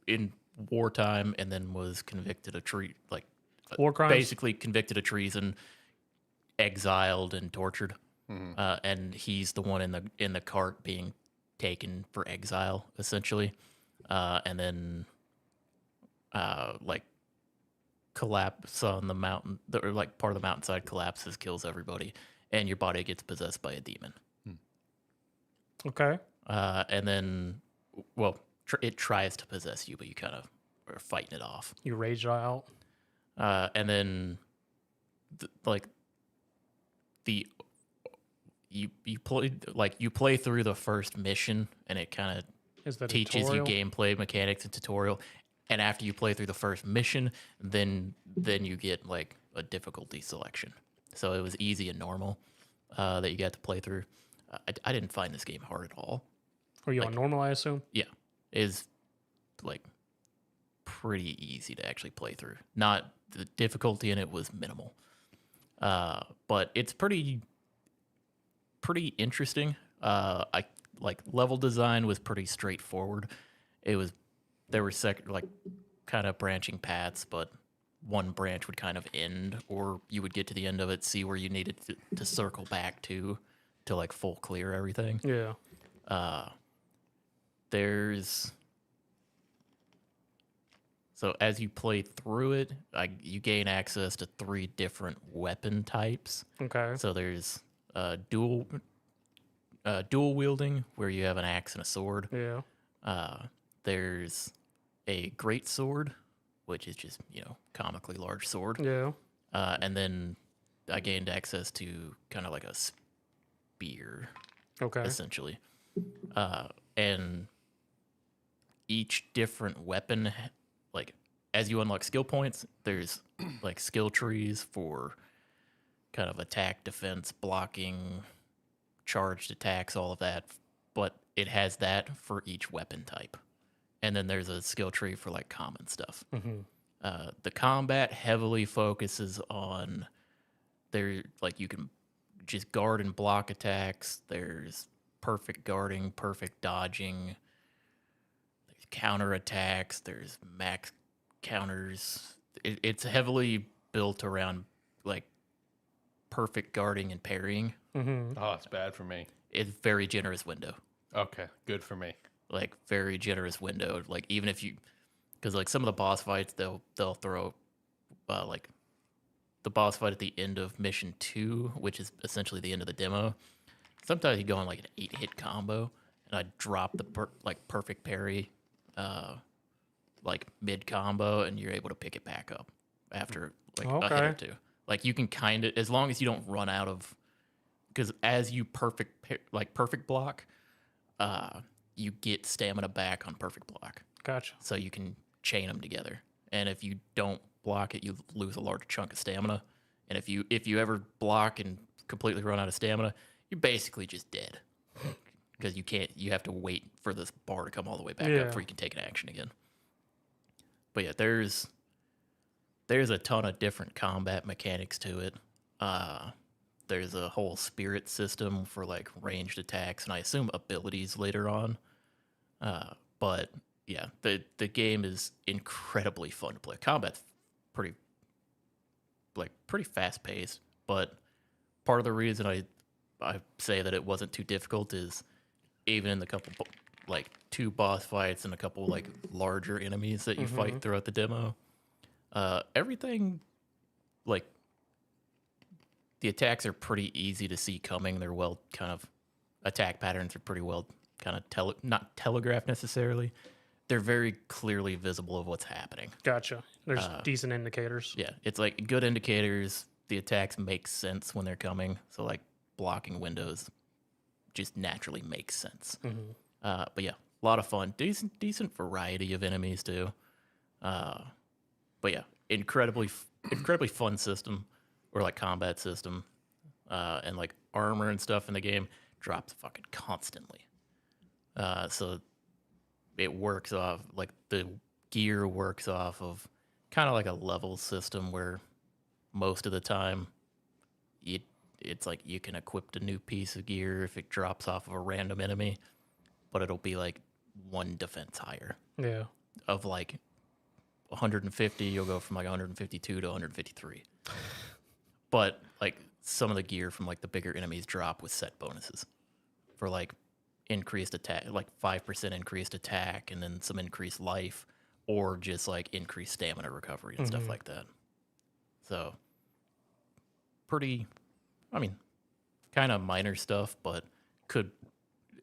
S3: in wartime, and then was convicted of
S2: war crimes.
S3: Basically convicted of treason, exiled and tortured. And he's the one in the cart being taken for exile, essentially. And then collapse on the mountain, or part of the mountainside collapses, kills everybody, and your body gets possessed by a demon.
S2: Okay.
S3: And then, it tries to possess you, but you kind of are fighting it off.
S2: You rage out.
S3: And then, you play through the first mission, and it kind of teaches
S2: tutorial?
S3: you gameplay mechanics and tutorial. And after you play through the first mission, then you get a difficulty selection. So it was easy and normal that you got to play through. I didn't find this game hard at all.
S2: Were you on normal, I assume?
S3: Yeah, is pretty easy to actually play through. Not the difficulty in it was minimal, but it's pretty interesting. Level design was pretty straightforward. There were kind of branching paths, but one branch would kind of end, or you would get to the end of it, see where you needed to circle back to full clear everything.
S2: Yeah.
S3: So as you play through it, you gain access to 3 different weapon types.
S2: Okay.
S3: So there's dual wielding, where you have an axe and a sword.
S2: Yeah.
S3: There's a great sword, which is just comically large sword.
S2: Yeah.
S3: And then I gained access to kind of like a spear,
S2: Okay.
S3: essentially. And each different weapon as you unlock skill points, there's like skill trees for kind of attack, defense, blocking, charged attacks, all of that. But it has that for each weapon type. And then there's a skill tree for like common stuff. The combat heavily focuses on like you can just guard and block attacks. There's perfect guarding, perfect dodging. There's counter attacks. There's max counters. It's heavily built around like perfect guarding and parrying.
S1: Oh, it's bad for me.
S3: It's very generous window.
S1: Okay, good for me.
S3: Like very generous window. Like even if you, because like some of the boss fights they'll throw, like the boss fight at the end of mission 2, which is essentially the end of the demo. Sometimes you go on like an 8-hit combo, and I drop the perfect parry, like mid combo, and you're able to pick it back up after like a hit or two. Like you can kind of, as long as you don't run out of, because as you perfect block, you get stamina back on perfect block.
S2: Gotcha.
S3: So you can chain them together. And if you don't block it, you lose a large chunk of stamina. And if you ever block and completely run out of stamina, you're basically just dead. Because you have to wait for this bar to come all the way back up before you can take an action again. But yeah, there's a ton of different combat mechanics to it. There's a whole spirit system for like ranged attacks, and I assume abilities later on. But yeah, the game is incredibly fun to play. Combat's pretty fast paced, but part of the reason I say that it wasn't too difficult is even in the couple like 2 boss fights and a couple like larger enemies that you fight throughout the demo, everything like the attacks are pretty easy to see coming. They're well kind of attack patterns are pretty well kind of not telegraphed necessarily. They're very clearly visible of what's happening.
S2: Gotcha. There's decent indicators.
S3: Yeah, it's like good indicators. The attacks make sense when they're coming. So like blocking windows just naturally makes sense. But yeah, a lot of fun. Decent variety of enemies too. But yeah, incredibly fun system, or like combat system, and like armor and stuff in the game drops fucking constantly. So it works off, like the gear works off of kind of like a level system where most of the time it's like you can equip a new piece of gear if it drops off of a random enemy, but it'll be like 1 defense higher.
S2: Yeah.
S3: Of like 150, you'll go from like 152 to 153. But like some of the gear from like the bigger enemies drop with set bonuses for like increased attack, like 5% increased attack, and then some increased life, or just like increased stamina recovery and stuff like that. So pretty, I mean, kind of minor stuff, but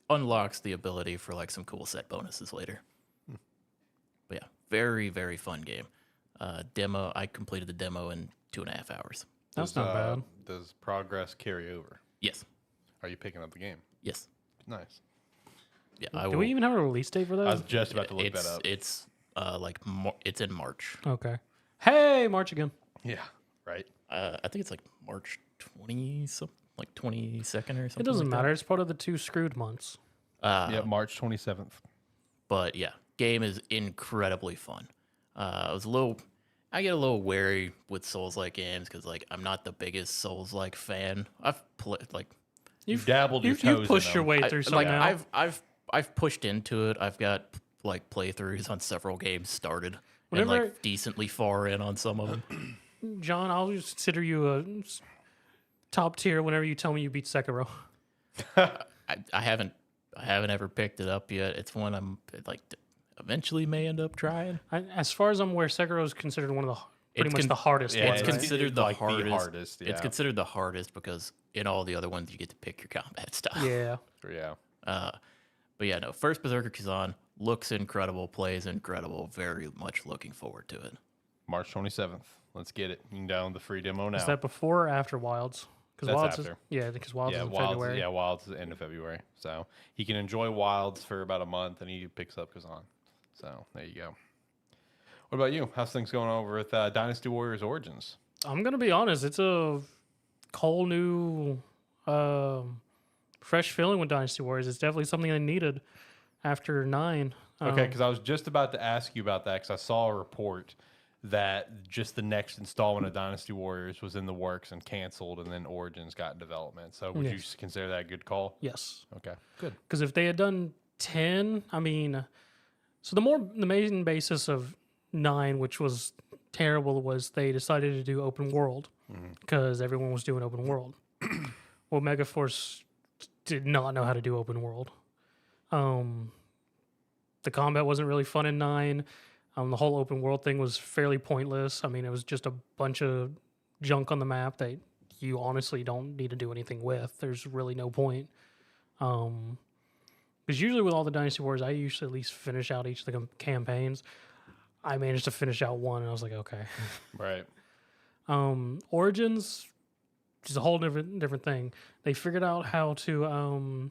S3: unlocks the ability for like some cool set bonuses later. But yeah, very, very fun game. Demo, I completed the demo in 2.5 hours.
S2: That's not bad.
S1: Does progress carry over?
S3: Yes.
S1: Are you picking up the game?
S3: Yes.
S1: Nice.
S3: Yeah.
S2: Do we even have a release date for that?
S1: I was just about to look that up.
S3: It's it's in March.
S2: Okay. Hey, March again.
S1: Yeah. Right.
S3: I think it's like March 20 something, like 22nd or something.
S2: It doesn't
S3: like
S2: matter. It's part of the 2 screwed months.
S1: Yeah, March 27th.
S3: But yeah, game is incredibly fun. I get a little wary with Souls-like games because like I'm not the biggest Souls-like fan. I've played like
S1: You've dabbled your toes.
S2: You've pushed
S1: in
S2: your
S1: them.
S2: way through some now.
S3: I've pushed into it. I've got like playthroughs on several games started,
S2: Whenever-
S3: and like decently far in on some of them.
S2: John, I'll just consider you a top tier whenever you tell me you beat Sekiro.
S3: I haven't ever picked it up yet. It's one I'm like eventually may end up trying.
S2: As far as I'm aware, Sekiro is considered one of the pretty much the hardest.
S1: yeah,
S2: ones,
S3: It's
S2: right?
S3: considered the
S1: like
S3: hardest.
S1: the hardest,
S3: It's
S1: yeah.
S3: considered the hardest because in all the other ones you get to pick your combat style.
S2: Yeah.
S1: Yeah.
S3: But yeah, no. First Berserker Khazan looks incredible, plays incredible. Very much looking forward to it.
S1: March 27th. Let's get it. You can download the free demo now.
S2: Is that before or after Wilds?
S1: That's
S2: Wilds
S1: after.
S2: because Wilds is in
S1: Wilds,
S2: February.
S1: yeah, Wilds is the end of February. So he can enjoy Wilds for about a month, and he picks up Khazan. So there you go. What about you? How's things going over with Dynasty Warriors Origins?
S2: I'm gonna be honest. It's a whole new, fresh feeling with Dynasty Warriors. It's definitely something I needed after 9.
S1: Okay, because I was just about to ask you about that because I saw a report that just the next installment of Dynasty Warriors was in the works and canceled, and then Origins got in development. So would you consider that a good call?
S2: Yes.
S1: Okay, good.
S2: Because if they had done 10, I mean, so the main basis of 9, which was terrible, was they decided to do open world because everyone was doing open world. Well, Megaforce did not know how to do open world. The combat wasn't really fun in 9. The whole open world thing was fairly pointless. I mean, it was just a bunch of junk on the map that you honestly don't need to do anything with. There's really no point. Because usually with all the Dynasty Wars, I usually at least finish out each of the campaigns. I managed to finish out one, and I was like, okay.
S1: Right.
S2: Origins is a whole different thing. They figured out how to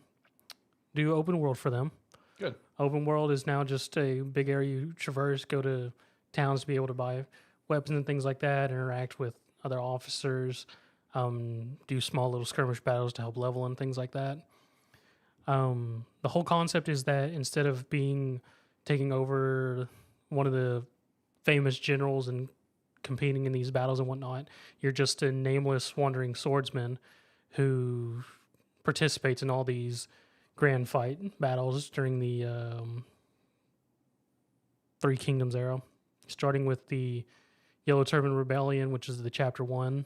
S2: do open world for them.
S1: Good.
S2: Open world is now just a big area you traverse, go to towns to be able to buy weapons and things like that, interact with other officers, do small little skirmish battles to help level and things like that. The whole concept is that instead of taking over one of the famous generals and competing in these battles and whatnot, you're just a nameless wandering swordsman who participates in all these grand fight battles during the Three Kingdoms era, starting with the Yellow Turban Rebellion, which is the chapter 1.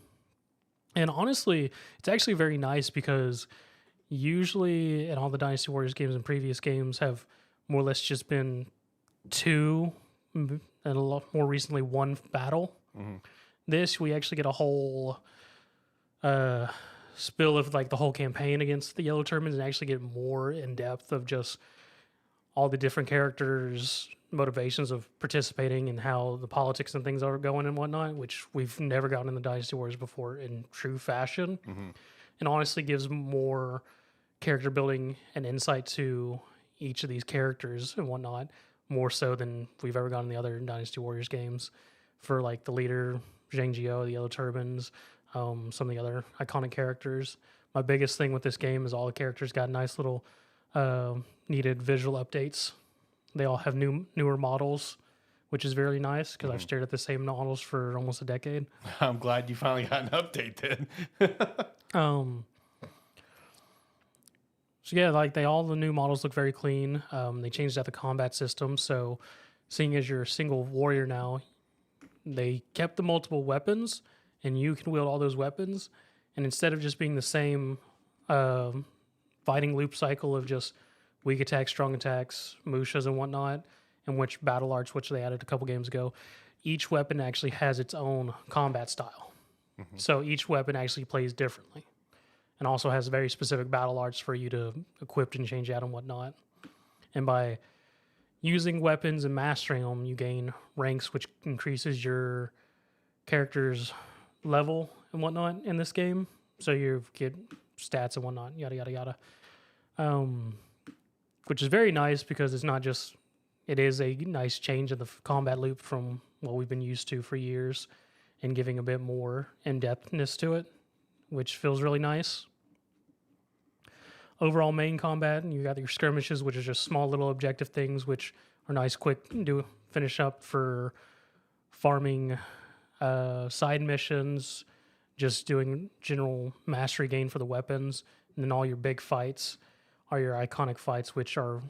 S2: And honestly, it's actually very nice because usually in all the Dynasty Warriors games and previous games have more or less just been 2 and a lot more recently 1 battle. This, we actually get a whole spill of like the whole campaign against the Yellow Turbans and actually get more in depth of just all the different characters' motivations of participating and how the politics and things are going and whatnot, which we've never gotten in the Dynasty Wars before in true fashion. And honestly gives more character building and insight to each of these characters and whatnot, more so than we've ever gotten in the other Dynasty Warriors games. For like the leader, Zhang Jiao, the Yellow Turbans, some of the other iconic characters. My biggest thing with this game is all the characters got nice little needed visual updates. They all have newer models, which is very nice because I've stared at the same models for almost a decade.
S1: I'm glad you finally got an update then.
S2: So yeah, like all the new models look very clean. They changed out the combat system, so seeing as you're a single warrior now, they kept the multiple weapons, and you can wield all those weapons. And instead of just being the same fighting loop cycle of just weak attacks, strong attacks, mushas and whatnot, and which battle arts, which they added a couple games ago, each weapon actually has its own combat style. So each weapon actually plays differently, and also has very specific battle arts for you to equip and change out and whatnot. And by using weapons and mastering them, you gain ranks, which increases your character's level and whatnot in this game. So you get stats and whatnot, yada, yada, yada. Which is very nice because it's not just, it is a nice change in the combat loop from what we've been used to for years and giving a bit more in-depthness to it, which feels really nice. Overall main combat, you got your skirmishes, which is just small little objective things, which are nice, quick, finish up for farming side missions, just doing general mastery gain for the weapons, and then all your big fights are your iconic fights, which are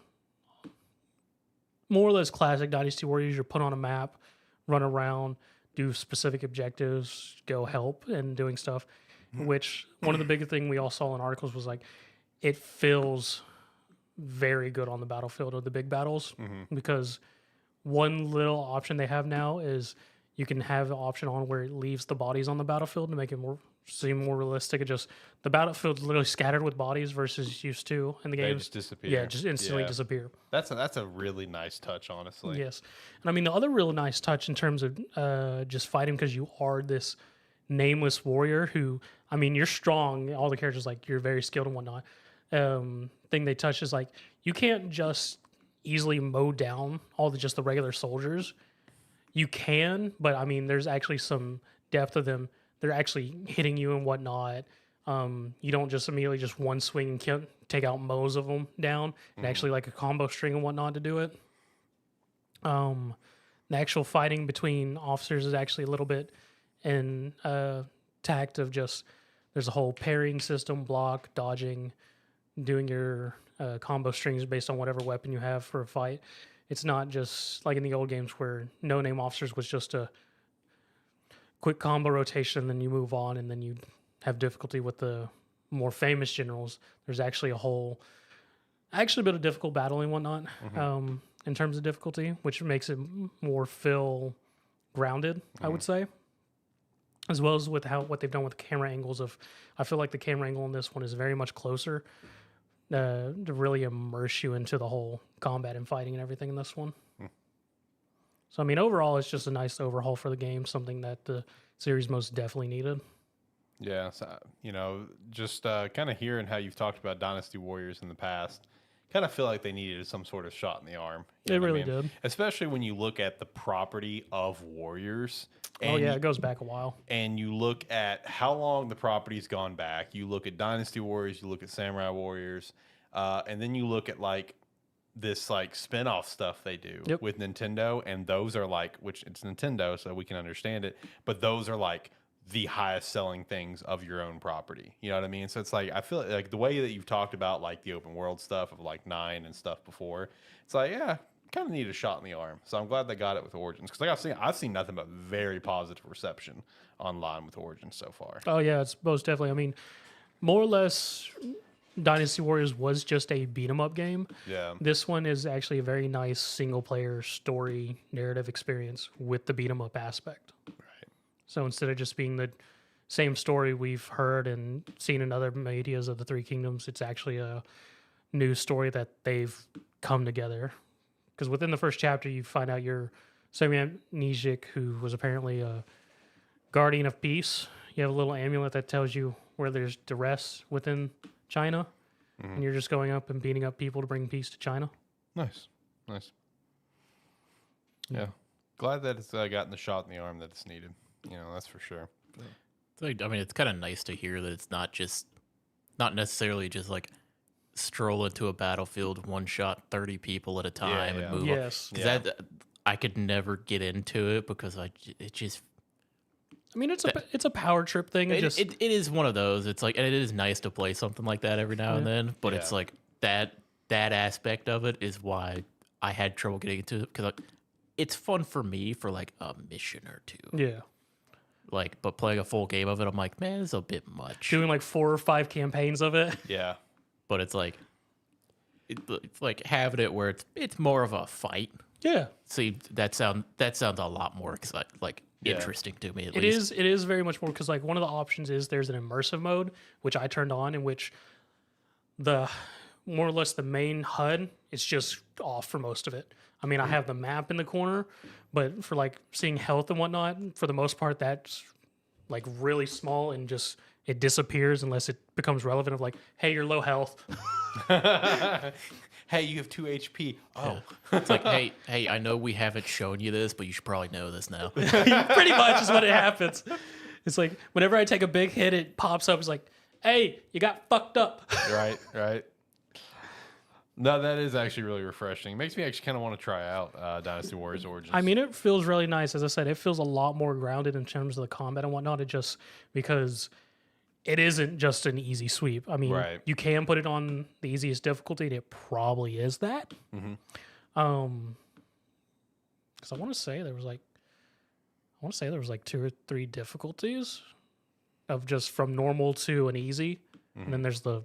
S2: more or less classic Dynasty Warriors. You're put on a map, run around, do specific objectives, go help, and doing stuff, which one of the big thing we all saw in articles was like, it feels very good on the battlefield of the big battles, because one little option they have now is you can have an option on where it leaves the bodies on the battlefield to make it seem more realistic. It just, the battlefield's literally scattered with bodies versus used to in the games.
S1: They just disappear.
S2: Yeah, just instantly disappear.
S1: That's a really nice touch, honestly.
S2: Yes. And I mean, the other really nice touch in terms of just fighting, because you are this nameless warrior who, I mean, you're strong. All the characters, like, you're very skilled and whatnot. Thing they touch is like, you can't just easily mow down just the regular soldiers. You can, but I mean, there's actually some depth of them. They're actually hitting you and whatnot. You don't just immediately just one swing and take out most of them down, and actually like a combo string and whatnot to do it. The actual fighting between officers is actually a little bit in tact of just there's a whole pairing system, block, dodging, doing your combo strings based on whatever weapon you have for a fight. It's not just like in the old games where no-name officers was just a quick combo rotation, then you move on, and then you have difficulty with the more famous generals. There's actually a bit of difficult battling and whatnot in terms of difficulty, which makes it more feel grounded, I would say. As well as with what they've done with the camera angles I feel like the camera angle in this one is very much closer to really immerse you into the whole combat and fighting and everything in this one. So, I mean, overall, it's just a nice overhaul for the game, something that the series most definitely needed.
S1: Yeah, so, just kind of hearing how you've talked about Dynasty Warriors in the past, kind of feel like they needed some sort of shot in the arm.
S2: They really did.
S1: Especially when you look at the property of Warriors.
S2: It goes back a while.
S1: And you look at how long the property's gone back. You look at Dynasty Warriors, you look at Samurai Warriors, and then you look at like this like spin-off stuff they do with Nintendo, and those are like, which it's Nintendo, so we can understand it, but those are like the highest selling things of your own property. You know what I mean? So it's like, I feel like the way that you've talked about like the open world stuff of like 9 and stuff before, it's like, yeah, kind of need a shot in the arm. So I'm glad they got it with Origins, because like I've seen nothing but very positive reception online with Origins so far.
S2: Oh yeah, it's most definitely. I mean, more or less, Dynasty Warriors was just a beat 'em up game.
S1: Yeah.
S2: This one is actually a very nice single player story narrative experience with the beat 'em up aspect.
S1: Right.
S2: So instead of just being the same story we've heard and seen in other medias of the Three Kingdoms, it's actually a new story that they've come together. Because within the first chapter, you find out you're semi-amnesic, who was apparently a guardian of peace. You have a little amulet that tells you where there's duress within China, and you're just going up and beating up people to bring peace to China.
S1: Nice. Yeah. Glad that it's gotten the shot in the arm that it's needed. That's for sure.
S3: I mean, it's kind of nice to hear that it's not necessarily just like stroll into a battlefield, one shot 30 people at a time and move
S2: Yes.
S3: on. Because I could never get into it because it just.
S2: I mean, it's a power trip thing.
S3: It is one of those. It's like, and it is nice to play something like that every now and then, but it's like that aspect of it is why I had trouble getting into it, because it's fun for me for like a mission or two.
S2: Yeah.
S3: Like, but playing a full game of it, I'm like, man, it's a bit much.
S2: Doing like 4 or 5 campaigns of it.
S1: Yeah.
S3: But it's like, it's like having it where it's more of a fight.
S2: Yeah.
S3: See, that sounds a lot more interesting to me. At least
S2: it is very much more, because like one of the options is there's an immersive mode, which I turned on, in which the more or less the main HUD is just off for most of it. I mean, I have the map in the corner, but for like seeing health and whatnot, for the most part, that's like really small and just it disappears unless it becomes relevant of like, hey, you're low health.
S1: Hey, you have 2 HP. Oh.
S3: Yeah. It's like, hey, I know we haven't shown you this, but you should probably know this now.
S2: Pretty much is what it happens. It's like whenever I take a big hit, it pops up. It's like, hey, you got fucked up.
S1: Right. No, that is actually really refreshing. It makes me actually kind of want to try out Dynasty Warriors Origins.
S2: I mean, it feels really nice. As I said, it feels a lot more grounded in terms of the combat and whatnot. It just because it isn't just an easy sweep. I mean, you can put it on the easiest difficulty, and it probably is that. Because I want to say there was like 2 or 3 difficulties of just from normal to an easy, and then there's the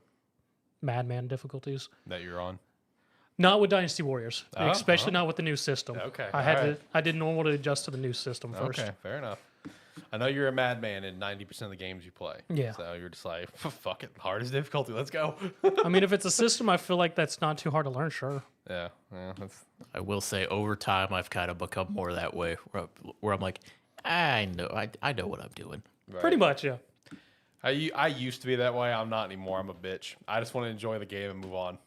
S2: Madman difficulties
S1: that you're on.
S2: Not with Dynasty Warriors, especially not with the new system.
S1: Okay,
S2: I did normal to adjust to the new system first.
S1: Okay, fair enough. I know you're a madman in 90% of the games you play.
S2: Yeah.
S1: So you're just like, fuck it, hardest difficulty, let's go.
S2: I mean, if it's a system, I feel like that's not too hard to learn, sure.
S1: Yeah.
S3: I will say over time, I've kind of become more that way, where I'm like, I know what I'm doing.
S1: Right.
S2: Pretty much, yeah.
S1: I used to be that way. I'm not anymore. I'm a bitch. I just want to enjoy the game and move on.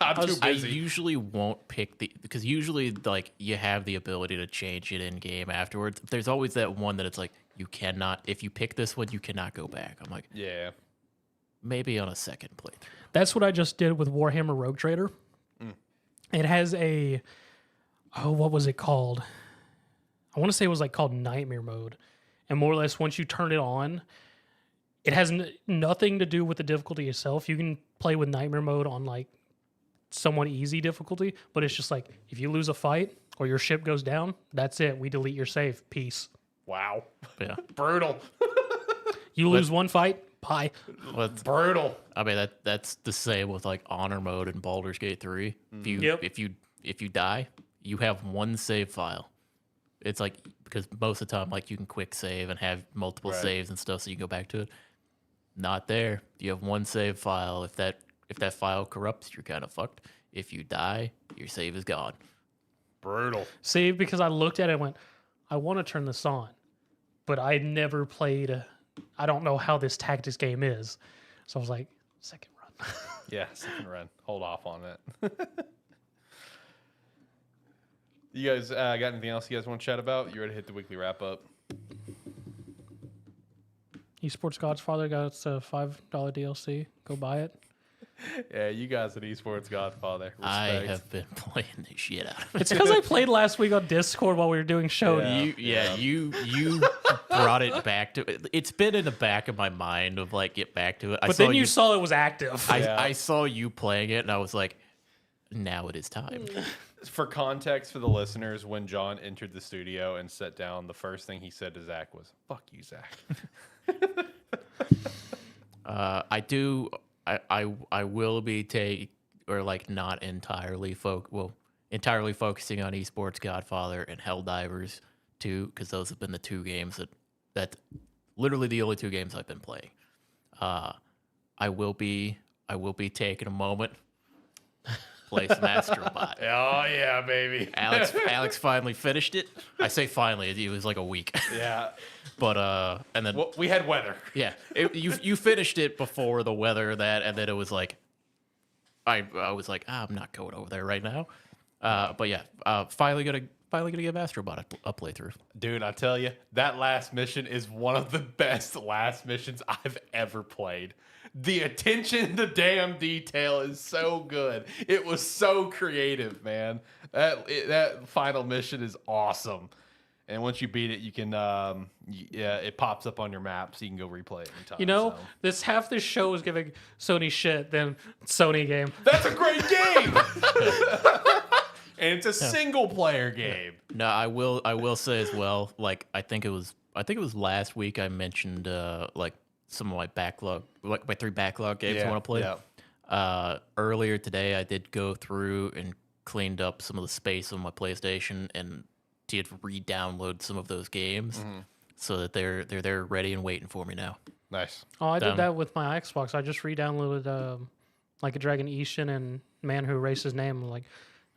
S1: I'm too
S3: I
S1: busy.
S3: usually won't pick because usually like you have the ability to change it in game afterwards. There's always that one that it's like you cannot. If you pick this one, you cannot go back. I'm like,
S1: Yeah.
S3: maybe on a second playthrough.
S2: That's what I just did with Warhammer Rogue Trader. It has what was it called? I want to say it was like called Nightmare Mode. And more or less, once you turn it on, it has nothing to do with the difficulty itself. You can play with Nightmare Mode on like somewhat easy difficulty, but it's just like if you lose a fight or your ship goes down, that's it. We delete your save. Peace.
S1: Wow.
S3: Yeah.
S1: Brutal.
S2: You lose one fight, bye.
S3: But
S1: Brutal.
S3: I mean that's the same with like honor mode in Baldur's Gate 3. If you die, you have one save file. It's like because most of the time like you can quick save and have multiple saves and stuff so you can go back to it. Not there. You have one save file. If that file corrupts, you're kind of fucked. If you die, your save is gone.
S1: Brutal.
S2: See, because I looked at it and went, I want to turn this on, but I never played. I don't know how this tactics game is. So I was like, second run.
S1: Yeah, second run. Hold off on it. You guys got anything else you guys want to chat about? You ready to hit the weekly wrap up?
S2: Esports Godfather got its $5 DLC. Go buy it.
S1: Yeah, you guys at Esports Godfather. Respect.
S3: I have been playing the shit out of it.
S2: It's because I played last week on Discord while we were doing show.
S1: Yeah.
S3: You brought it back to it. It's been in the back of my mind of like get back to it.
S2: But then you saw it was active.
S3: I saw you playing it and I was like, now it is time.
S1: For context for the listeners, when John entered the studio and sat down, the first thing he said to Zach was, "Fuck you, Zach."
S3: I will be not entirely entirely focusing on Esports Godfather and Helldivers too, because those have been the two games that literally the only two games I've been playing. I will be taking a moment, play some Astrobot.
S1: Oh yeah, baby.
S3: Alex finally finished it. I say finally, it was like a week.
S1: Yeah.
S3: But and then
S1: Well, we had weather.
S3: yeah, you finished it before the weather and then it was like, I was like, I'm not going over there right now. But yeah, finally gonna give Astrobot a playthrough.
S1: Dude, I tell you, that last mission is one of the best last missions I've ever played. The attention to damn detail is so good. It was so creative, man. That final mission is awesome. And once you beat it, you can, it pops up on your map, so you can go replay it anytime.
S2: You know,
S1: so.
S2: half this show is giving Sony shit, then Sony game.
S1: That's a great game. And it's a single player game.
S3: No, I will say as well. Like I think it was last week I mentioned like some of my backlog, like my 3 backlog games I want to play.
S1: Yeah.
S3: Earlier today, I did go through and cleaned up some of the space on my PlayStation and did re-download some of those games so that they're there ready and waiting for me now.
S1: Nice.
S2: Oh, I did that with my Xbox. I just re-downloaded like a Dragon Ishin and Man Who Erased His Name. I'm like,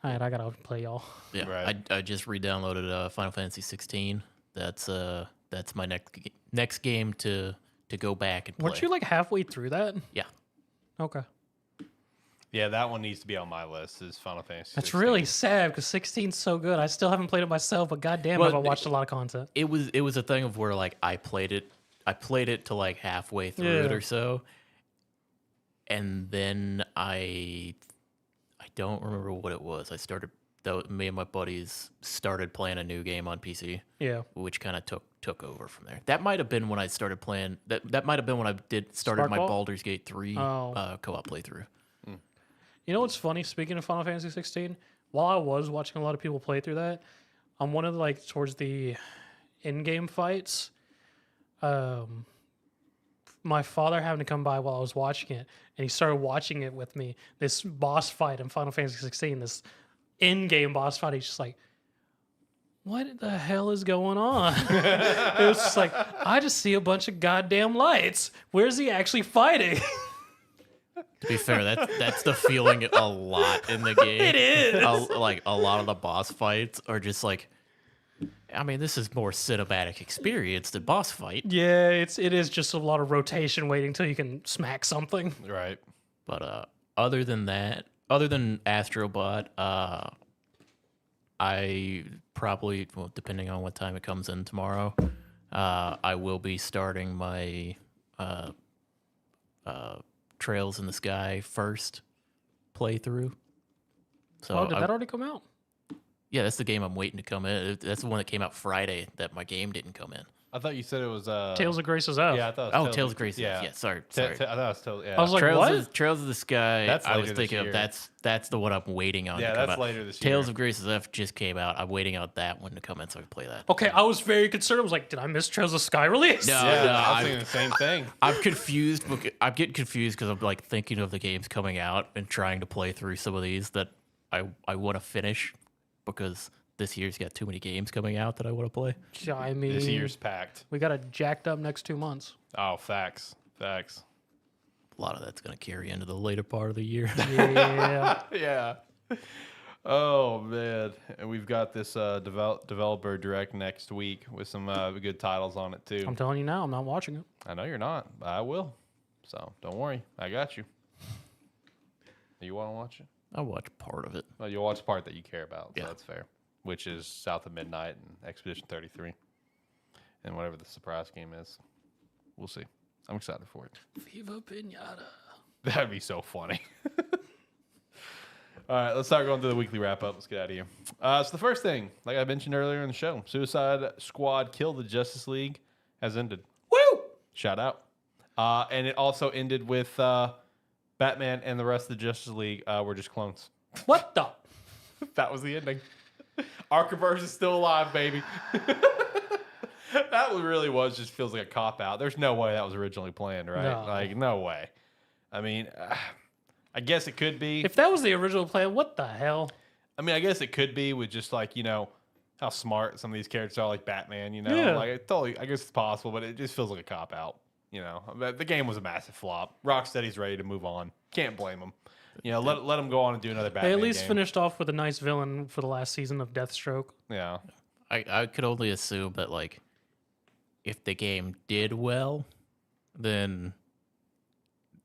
S2: all right, I gotta play y'all.
S3: Yeah,
S1: Right.
S3: I just re-downloaded Final Fantasy 16. That's my next game to go back and play.
S2: Weren't you like halfway through that?
S3: Yeah.
S2: Okay.
S1: Yeah, that one needs to be on my list. Is Final Fantasy.
S2: That's
S1: 16.
S2: really sad because 16's so good. I still haven't played it myself, but goddamn,
S3: Well,
S2: I've watched a lot of content.
S3: It was a thing of where like I played it to like halfway through it or so, and then I don't remember what it was. Me and my buddies started playing a new game on PC.
S2: Yeah.
S3: Which kind of took over from there. That might have been when I started playing. That might have been when I started my
S2: Sparkball?
S3: Baldur's Gate 3 co-op playthrough.
S2: You know what's funny? Speaking of Final Fantasy 16, while I was watching a lot of people play through that, on one of the, like towards the in-game fights, my father happened to come by while I was watching it, and he started watching it with me. This boss fight in Final Fantasy 16, this in-game boss fight. He's just like, what the hell is going on? It was just like, I just see a bunch of goddamn lights. Where's he actually fighting?
S3: To be fair, that's the feeling a lot in the game.
S2: It is.
S3: Like a lot of the boss fights are just like, I mean, this is more cinematic experience than boss fight.
S2: Yeah, it is just a lot of rotation waiting until you can smack something.
S1: Right.
S3: But other than that, other than Astrobot, I probably, well, depending on what time it comes in tomorrow, I will be starting my Trails in the Sky first playthrough. So
S2: Did that already come out?
S3: yeah, that's the game I'm waiting to come in. That's the one that came out Friday that my game didn't come in.
S1: I thought you said it was
S2: Tales of Graces F.
S1: Yeah, I thought it was
S3: Tales of Grace.
S1: Yeah,
S3: Yeah, sorry.
S1: I thought it was yeah.
S2: I was like, what?
S3: Trails of the Sky.
S1: That's
S3: I was
S1: later this
S3: thinking
S1: year.
S3: of that's the one I'm waiting on.
S1: Yeah,
S3: to come
S1: that's
S3: out.
S1: later this year.
S3: Tales of Graces F just came out. I'm waiting on that one to come in so I can play that.
S2: Okay, I was very concerned. I was like, did I miss Trails of Sky release?
S3: No.
S1: Yeah, I was
S3: I'm-
S1: thinking the same thing.
S3: I'm confused. I'm getting confused because I'm like thinking of the games coming out and trying to play through some of these that I want to finish because this year's got too many games coming out that I want to play.
S2: Yeah, I mean,
S1: This year's packed.
S2: we got a jacked up next 2 months.
S1: Oh, facts.
S3: A lot of that's going to carry into the later part of the year.
S2: Yeah.
S1: Yeah. Oh man, and we've got this developer direct next week with some good titles on it too.
S2: I'm telling you now, I'm not watching it.
S1: I know you're not. But I will. So don't worry. I got you. You want to watch it?
S3: I'll watch part of it.
S1: Well, you'll watch the part that you care about. So
S3: Yeah.
S1: that's fair. Which is South of Midnight and Expedition 33, and whatever the surprise game is. We'll see. I'm excited for it.
S2: Viva Pinata.
S1: That'd be so funny. All right, let's start going through the weekly wrap up. Let's get out of here. So the first thing, like I mentioned earlier in the show, Suicide Squad Kill the Justice League has ended.
S2: Woo!
S1: Shout out. And it also ended with Batman and the rest of the Justice League were just clones.
S2: What the?
S1: That was the ending. Archiverse is still alive, baby. That really was just feels like a cop out. There's no way that was originally planned, right?
S2: No.
S1: Like no way. I mean, I guess it could be.
S2: If that was the original plan, what the hell?
S1: I mean, I guess it could be with just like how smart some of these characters are, like Batman.
S2: Yeah.
S1: Like it totally. I guess it's possible, but it just feels like a cop out. The game was a massive flop. Rocksteady's ready to move on. Can't blame them. Let them go on and do another Batman.
S2: They at least
S1: game.
S2: finished off with a nice villain for the last season of Deathstroke.
S1: Yeah.
S3: I could only assume that like if the game did well, then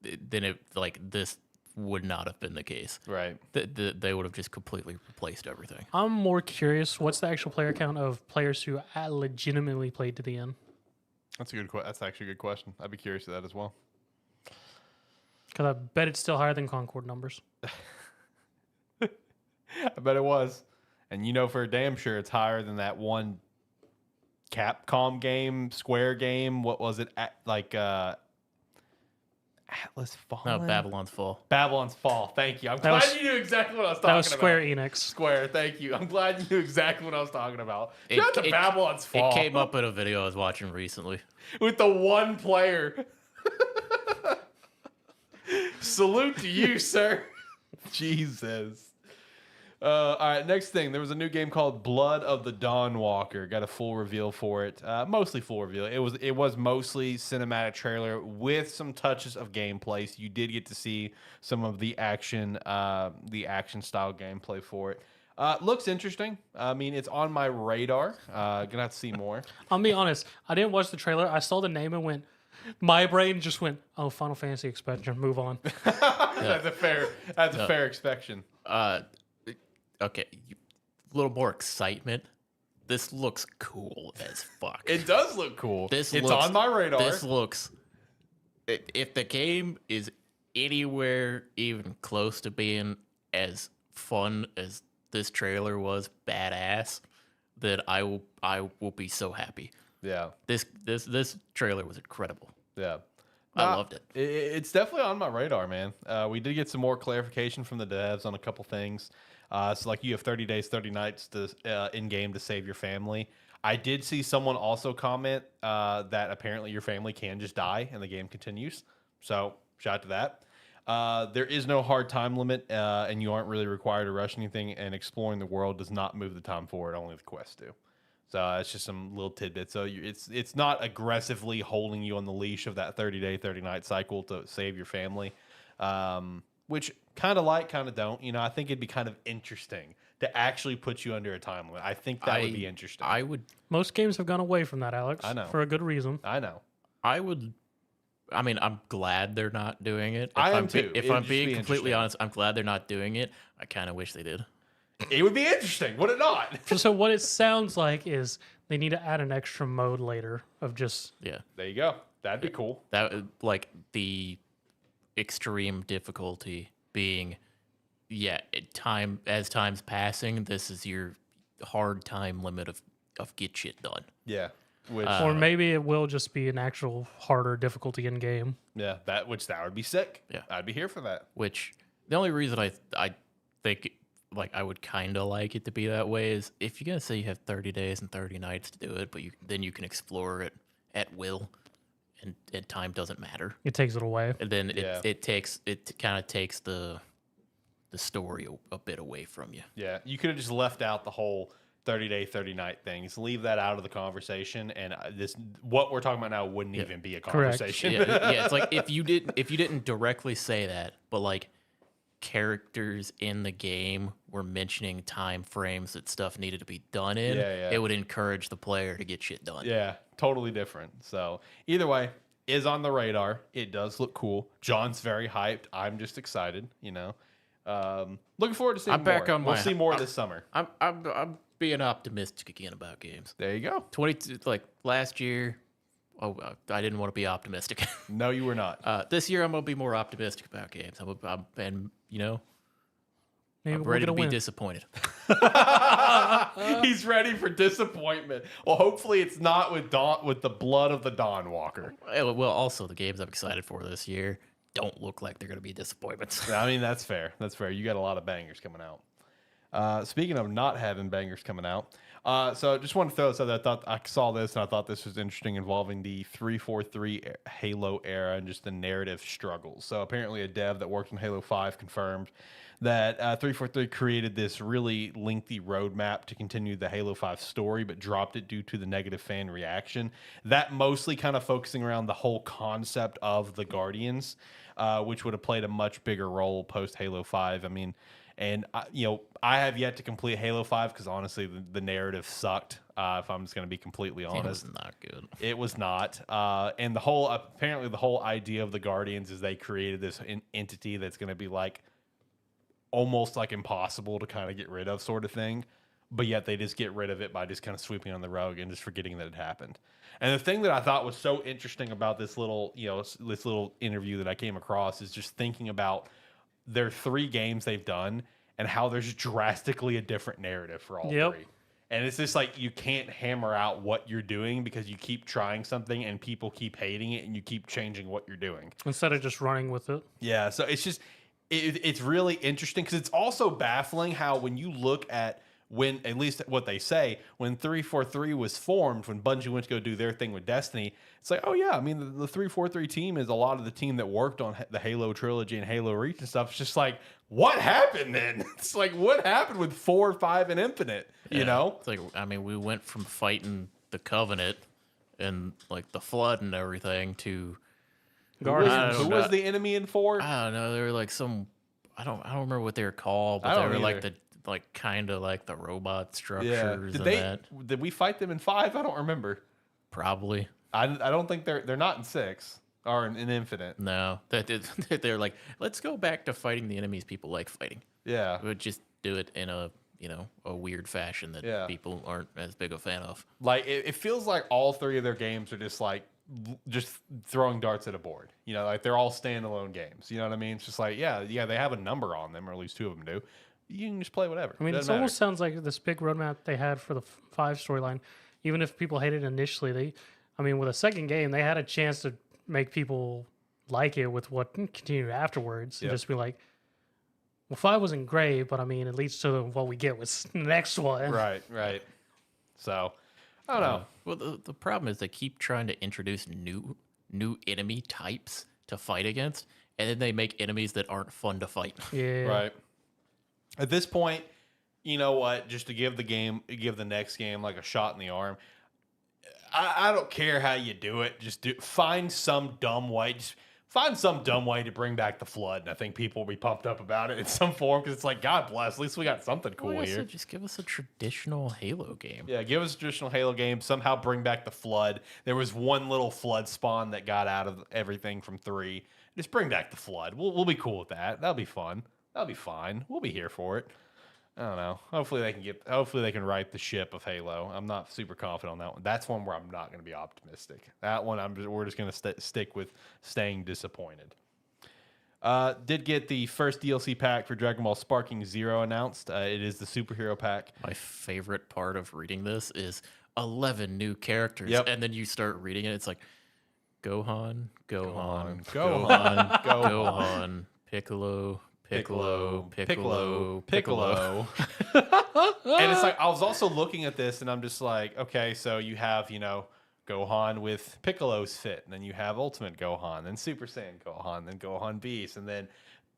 S3: it like this would not have been the case.
S1: Right.
S3: They would have just completely replaced everything.
S2: I'm more curious, what's the actual player count of players who legitimately played to the end?
S1: That's a good. That's actually a good question. I'd be curious of that as well.
S2: Because I bet it's still higher than Concord numbers.
S1: I bet it was, and for damn sure it's higher than that one Capcom game, Square game. What was it? Atlas Fall.
S3: No, Babylon's Fall.
S1: Babylon's Fall. Thank you. I'm
S2: That
S1: glad
S2: was-
S1: you knew exactly what I was talking
S2: That
S1: about.
S2: was Square Enix.
S1: Square. Thank you. I'm glad you knew exactly what I was talking about.
S3: It-
S1: Shout out to
S3: it-
S1: Babylon's Fall.
S3: It came up in a video I was watching recently.
S1: with the one player. Salute to you, sir. Jesus. All right, next thing. There was a new game called Blood of the Dawnwalker. Got a full reveal for it. Mostly full reveal. It was mostly cinematic trailer with some touches of gameplay. So you did get to see some of the action style gameplay for it. Looks interesting. I mean, it's on my radar. Gonna have to see more.
S2: I'll be honest, I didn't watch the trailer. I saw the name and went, my brain just went, oh, Final Fantasy expansion, move on.
S1: That's a fair expectation.
S3: Okay, a little more excitement. This looks cool as fuck.
S1: It does look cool.
S3: It's
S1: on my radar.
S3: This looks. If the game is anywhere even close to being as fun as this trailer was, badass, then I will be so happy.
S1: Yeah.
S3: This trailer was incredible.
S1: Yeah.
S3: I loved it.
S1: It's definitely on my radar, man. We did get some more clarification from the devs on a couple things. So, like, you have 30 days, 30 nights to in-game to save your family. I did see someone also comment that apparently your family can just die and the game continues. So, shout out to that. There is no hard time limit, and you aren't really required to rush anything, and exploring the world does not move the time forward. Only the quests do. So it's just some little tidbits. So it's not aggressively holding you on the leash of that 30-day, 30-night cycle to save your family, which kind of like, kind of don't. I think it'd be kind of interesting to actually put you under a time limit. I think that would be interesting.
S3: I would
S2: Most games have gone away from that, Alex.
S1: I know.
S2: For a good reason.
S1: I know.
S3: I would I mean, I'm glad they're not doing it.
S1: I am too.
S3: If
S1: It'd
S3: I'm
S1: just
S3: being
S1: be
S3: completely
S1: interesting.
S3: honest, I'm glad they're not doing it. I kind of wish they did.
S1: It would be interesting, would it not?
S2: So what it sounds like is they need to add an extra mode later of just
S3: Yeah,
S1: There you go. That'd be cool.
S3: that like the extreme difficulty being, time's passing. This is your hard time limit of get shit done.
S1: Yeah. Which
S2: or maybe it will just be an actual harder difficulty in game.
S1: yeah, that would be sick.
S3: Yeah.
S1: I'd be here for that.
S3: Which the only reason I think like I would kind of like it to be that way is if you're gonna say you have 30 days and 30 nights to do it, but then you can explore it at will, and time doesn't matter.
S2: It takes it away.
S3: And then
S1: Yeah.
S3: it kind of takes the story a bit away from you.
S1: Yeah. You could have just left out the whole 30-day, 30-night things. Leave that out of the conversation, and what we're talking about now wouldn't even be a
S2: Correct.
S1: conversation.
S3: Yeah, it's like if you didn't directly say that, but like characters in the game were mentioning time frames that stuff needed to be done in,
S1: Yeah.
S3: it would encourage the player to get shit done.
S1: Yeah, totally different. So either way, is on the radar. It does look cool. John's very hyped. I'm just excited. Looking forward to seeing
S3: I'm back
S1: more.
S3: on
S1: We'll
S3: my-
S1: see more this summer.
S3: I'm being optimistic again about games.
S1: There you go.
S3: Like last year, I didn't want to be optimistic.
S1: No, you were not.
S3: This year, I'm gonna be more optimistic about games. I'm
S2: Maybe
S3: I'm
S2: we're
S3: ready to
S2: gonna
S3: be
S2: win.
S3: disappointed.
S1: He's ready for disappointment. Well, hopefully it's not with the blood of the Dawn Walker.
S3: Well, also the games I'm excited for this year don't look like they're gonna be disappointments.
S1: I mean, that's fair. That's fair. You got a lot of bangers coming out. Speaking of not having bangers coming out, so just want to throw this out there. I thought I saw this and I thought this was interesting, involving the 343 Halo era and just the narrative struggles. So apparently a dev that worked on Halo 5 confirmed that 343 created this really lengthy roadmap to continue the Halo 5 story, but dropped it due to the negative fan reaction. That mostly kind of focusing around the whole concept of the Guardians, which would have played a much bigger role post Halo 5. I mean, and I have yet to complete Halo 5 because honestly, the narrative sucked. If I'm just going to be completely
S3: It
S1: honest,
S3: was not good.
S1: it was not. And apparently the whole idea of the Guardians is they created this entity that's going to be like almost like impossible to kind of get rid of, sort of thing. But yet they just get rid of it by just kind of sweeping on the rug and just forgetting that it happened. And the thing that I thought was so interesting about this little interview that I came across is just thinking about their 3 games they've done and how there's drastically a different narrative for all 3. And it's just like you can't hammer out what you're doing because you keep trying something and people keep hating it and you keep changing what you're doing.
S2: Instead of just running with it.
S1: Yeah, so it's just it's really interesting because it's also baffling how when you look at when, at least what they say, when 343 was formed, when Bungie went to go do their thing with Destiny, it's like, oh yeah, I mean, the 343 team is a lot of the team that worked on the Halo trilogy and Halo Reach and stuff. It's just like, what happened then? It's like, what happened with 4, 5, and Infinite? You know?
S3: It's like, I mean, we went from fighting the Covenant and like the Flood and everything to
S1: Who was,
S3: I don't
S1: who
S3: know.
S1: was the enemy in 4?
S3: I don't know. They were like I don't remember what they were called,
S1: I
S3: but they
S1: don't
S3: were like
S1: either.
S3: kind of like the robot structures
S1: Yeah.
S3: and that.
S1: Did we fight them in 5? I don't remember.
S3: Probably.
S1: I don't think they're not in 6 or in Infinite.
S3: No. They're like, let's go back to fighting the enemies people like fighting.
S1: Yeah.
S3: We would just do it in a weird fashion that
S1: Yeah.
S3: people aren't as big a fan of.
S1: Like it feels like all 3 of their games are just throwing darts at a board. Like they're all standalone games. You know what I mean? It's just like, yeah, they have a number on them, or at least 2 of them do. You can just play whatever.
S2: I mean, it
S1: Doesn't
S2: almost
S1: matter.
S2: sounds like this big roadmap they had for the 5 storyline. Even if people hated it initially, with a second game, they had a chance to make people like it with what continued afterwards. And
S1: Yep.
S2: just be like, well, 5 wasn't great, but it leads to what we get with the next one.
S1: Right. So, I don't know.
S3: Well, the problem is they keep trying to introduce new enemy types to fight against, and then they make enemies that aren't fun to fight.
S2: Yeah.
S1: Right. At this point, you know what? Just to give the next game like a shot in the arm. I don't care how you do it. Just find some dumb way. Just Find some dumb way to bring back the Flood, and I think people will be pumped up about it in some form because it's like, God bless, at least we got something cool
S3: Like I
S1: here.
S3: said, just give us a traditional Halo game.
S1: Yeah, give us a traditional Halo game. Somehow bring back the Flood. There was one little Flood spawn that got out of everything from 3. Just bring back the Flood. We'll be cool with that. That'll be fun. That'll be fine. We'll be here for it. I don't know. Hopefully they can right the ship of Halo. I'm not super confident on that one. That's one where I'm not going to be optimistic. That one we're just going to stick with staying disappointed. Did get the first DLC pack for Dragon Ball Sparking Zero announced. It is the superhero pack.
S3: My favorite part of reading this is 11 new characters, and then you start reading it. It's like Gohan, Piccolo.
S1: And it's like, I was also looking at this and I'm just like, okay, so you have, Gohan with Piccolo's fit, and then you have Ultimate Gohan, then Super Saiyan Gohan, then Gohan Beast, and then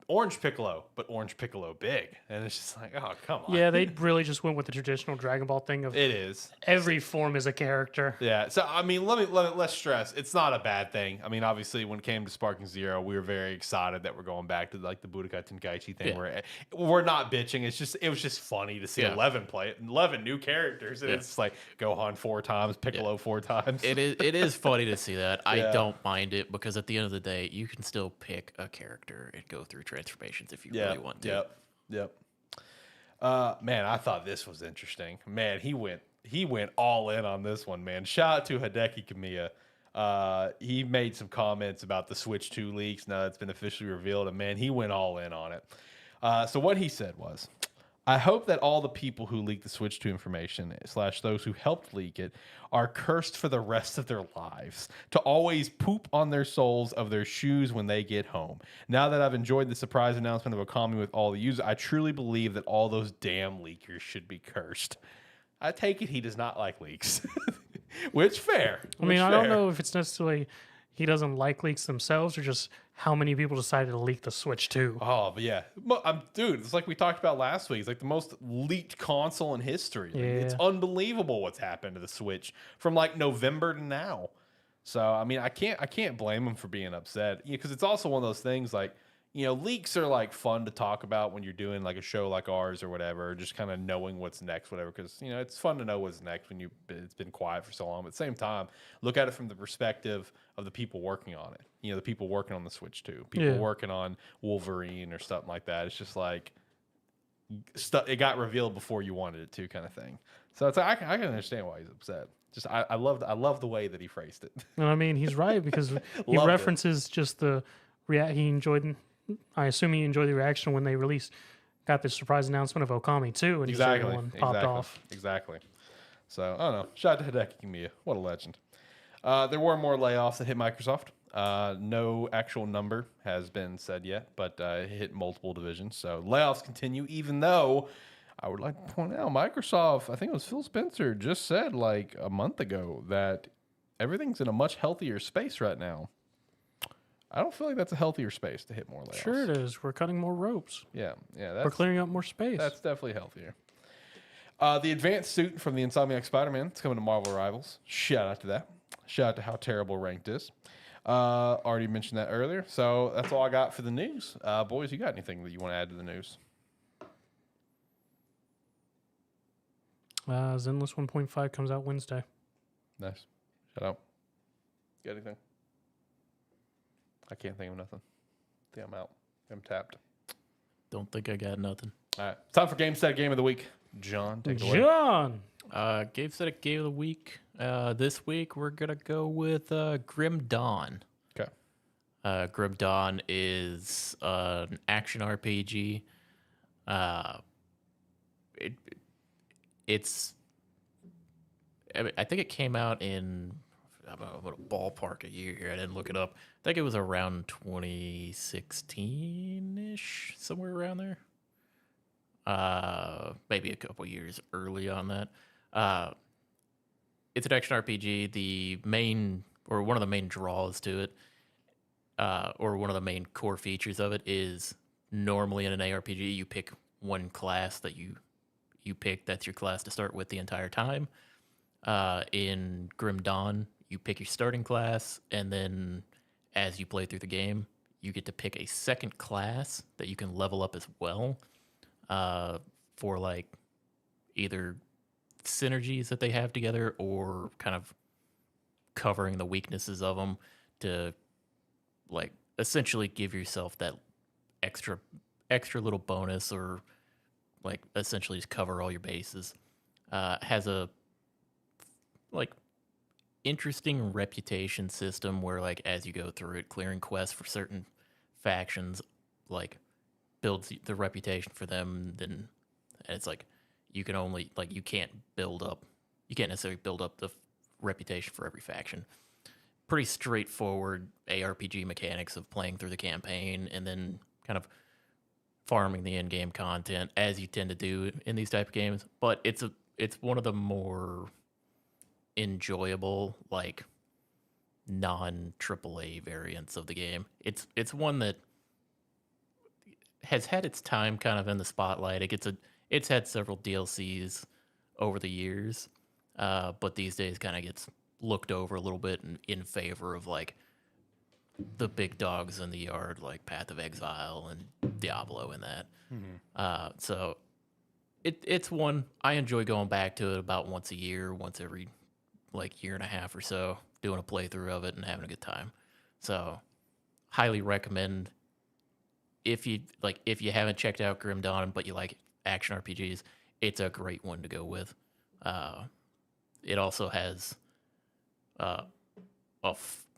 S1: Orange Piccolo, but Orange Piccolo big. And it's just like, oh, come on.
S2: Yeah, they really just went with the traditional Dragon Ball thing of
S1: It is.
S2: every form is a character.
S1: Yeah. So, I mean, let's stress, it's not a bad thing. I mean, obviously, when it came to Sparking Zero, we were very excited that we're going back to like the Budokai Tenkaichi thing where we're not bitching. It was just funny to see 11 new characters. And it's like Gohan 4 times, Piccolo 4 times.
S3: It is funny to see that. I don't mind it because at the end of the day, you can still pick a character and go through transformations if you really want to.
S1: Yep. Man, I thought this was interesting. Man, he went all in on this one, man. Shout out to Hideki Kamiya. He made some comments about the Switch 2 leaks now that's been officially revealed, and man, he went all in on it. So what he said was, I hope that all the people who leaked the Switch 2 information / those who helped leak it are cursed for the rest of their lives to always poop on their soles of their shoes when they get home. Now that I've enjoyed the surprise announcement of Okami with all the users, I truly believe that all those damn leakers should be cursed. I take it he does not like leaks. Which fair.
S2: I mean, I don't know if it's necessarily he doesn't like leaks themselves or just how many people decided to leak the Switch 2.
S1: Oh, but yeah. Dude, it's like we talked about last week. It's like the most leaked console in history. Like, it's unbelievable what's happened to the Switch from like November to now. So, I mean, I can't blame them for being upset. Because it's also one of those things like, leaks are like fun to talk about when you're doing like a show like ours or whatever, just kind of knowing what's next, whatever. Because, it's fun to know what's next when it's been quiet for so long. But at the same time, look at it from the perspective of the people working on it. The people working on the Switch 2, people working on Wolverine or something like that. It's just like it got revealed before you wanted it to, kind of thing. So it's like, I can understand why he's upset. Just I love the way that he phrased it.
S2: And I mean, he's right because he references just the he enjoyed. I assume he enjoyed the reaction when they got this surprise announcement of Okami 2, and everyone popped off.
S1: Exactly. So I don't know. Shout out to Hideki Kamiya. What a legend. There were more layoffs that hit Microsoft. No actual number has been said yet, but it hit multiple divisions. So layoffs continue, even though I would like to point out Microsoft, I think it was Phil Spencer, just said like a month ago that everything's in a much healthier space right now. I don't feel like that's a healthier space to hit more layoffs.
S2: Sure it is. We're cutting more ropes.
S1: Yeah.
S2: We're clearing up more space.
S1: That's definitely healthier. The advanced suit from the Insomniac Spider-Man, it's coming to Marvel Rivals. Shout out to that. Shout out to how terrible Ranked is. Already mentioned that earlier. So that's all I got for the news. Boys, you got anything that you want to add to the news?
S2: Zenless 1.5 comes out Wednesday.
S1: Nice. Shut up. Got anything? I can't think of nothing. I think I'm out. I'm tapped.
S3: Don't think I got nothing.
S1: All right. Time for Gamestead Game of the Week. John, take it away.
S2: John!
S3: Gamestetic Game of the Week. This week, we're going to go with Grim Dawn.
S1: Okay.
S3: Grim Dawn is an action RPG. It's... I think it came out in... I'm going to ballpark a year here. I didn't look it up. I think it was around 2016-ish, somewhere around there. Maybe a couple years early on that. It's an action RPG. The main, or one of the main draws to it, or one of the main core features of it is normally in an ARPG, you pick one class that you pick. That's your class to start with the entire time. In Grim Dawn, you pick your starting class, and then as you play through the game, you get to pick a second class that you can level up as well for like either synergies that they have together or kind of covering the weaknesses of them to like essentially give yourself that extra little bonus or like essentially just cover all your bases. Has a like interesting reputation system where like as you go through it, clearing quests for certain factions like builds the reputation for them. Then it's like you can only like you can't necessarily build up the reputation for every faction. Pretty straightforward ARPG mechanics of playing through the campaign and then kind of farming the in-game content as you tend to do in these type of games. But it's one of the more enjoyable like non-AAA variants of the game. It's one that has had its time kind of in the spotlight. It's had several DLCs over the years, but these days kind of gets looked over a little bit in favor of like the big dogs in the yard like Path of Exile and Diablo and that. So it's one I enjoy going back to it about once a year, once every like year and a half or so, doing a playthrough of it and having a good time. So highly recommend if you haven't checked out Grim Dawn but you like action RPGs, it's a great one to go with. It also has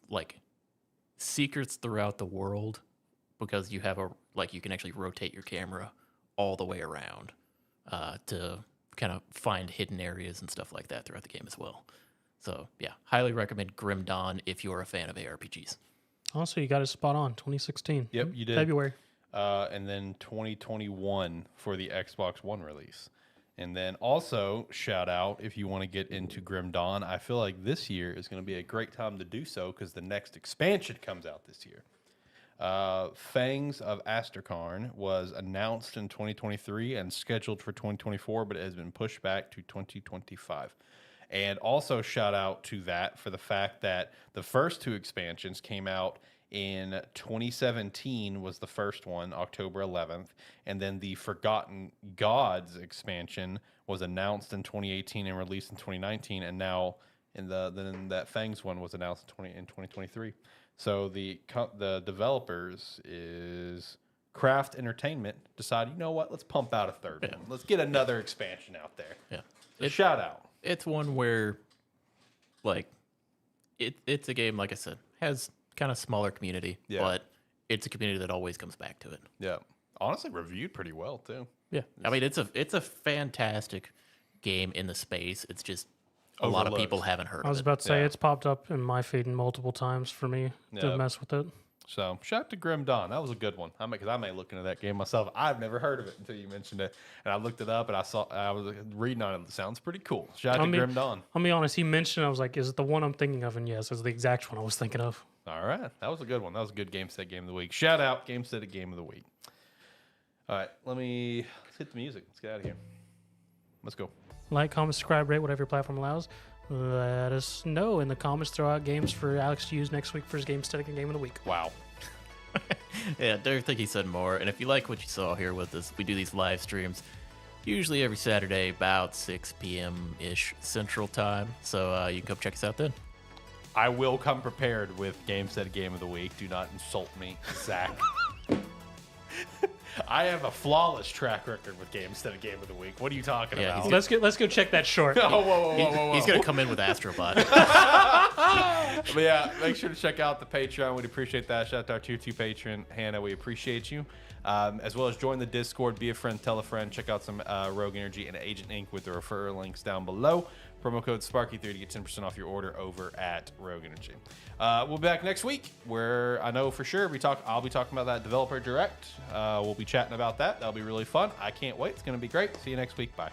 S3: like secrets throughout the world because you have you can actually rotate your camera all the way around to kind of find hidden areas and stuff like that throughout the game as well. So yeah, highly recommend Grim Dawn if you're a fan of ARPGs.
S2: Also, you got it spot on. 2016.
S1: Yep, you did.
S2: February.
S1: And then 2021 for the Xbox One release. And then also, shout out, if you want to get into Grim Dawn, I feel like this year is going to be a great time to do so because the next expansion comes out this year. Fangs of Astrakarn was announced in 2023 and scheduled for 2024, but it has been pushed back to 2025. And also shout out to that for the fact that the first two expansions came out in 2017 was the first one, October 11th, and then the Forgotten Gods expansion was announced in 2018 and released in 2019, and now then that Fangs one was announced in 2023. So the developers is Craft Entertainment decided, you know what, let's pump out a third one. Let's get another expansion out there.
S3: Yeah,
S1: So shout out.
S3: It's one where, like, it's a game, like I said, has kind of smaller community, but it's a community that always comes back to it.
S1: Yeah, honestly, reviewed pretty well too.
S3: Yeah, I mean, it's a fantastic game in the space. It's just a lot of people haven't heard of it.
S2: I was about to say, it's popped up in my feed multiple times for me to mess with it.
S1: So, shout out to Grim Dawn. That was a good one. I may look into that game myself. I've never heard of it until you mentioned it. And I looked it up and I was reading on it. It sounds pretty cool. Shout out to Grim Dawn.
S2: I'll be honest, he mentioned, I was like, is it the one I'm thinking of? And yes, it's the exact one I was thinking of.
S1: All right. That was a good one. That was a good Gamestead Game of the Week. Shout out Gamestead Game of the Week. All right. Let's hit the music. Let's get out of here. Let's go.
S2: Like, comment, subscribe, rate, whatever your platform allows. Let us know in the comments. Throw out games for Alex to use next week for his Gamestetic Game of the Week.
S1: Wow.
S3: Yeah, don't think he said more. And if you like what you saw here with us, we do these live streams usually every Saturday about 6 p.m.-ish Central Time. So you can come check us out then.
S1: I will come prepared with Gamestead Game of the Week. Do not insult me, Zach. I have a flawless track record with Gamestead Game of the Week. What are you talking about?
S2: Let's go check that short.
S1: Whoa.
S3: He's going to come in with Astrobot.
S1: But yeah, make sure to check out the Patreon. We'd appreciate that. Shout out to our tier 2 patron, Hannah. We appreciate you. As well as join the Discord, be a friend, tell a friend. Check out some Rogue Energy and Agent Inc. with the referral links down below. Promo code Sparky3 to get 10% off your order over at Rogue Energy. We'll be back next week where I know for sure I'll be talking about that Developer Direct. We'll be chatting about that. That'll be really fun. I can't wait. It's going to be great. See you next week. Bye.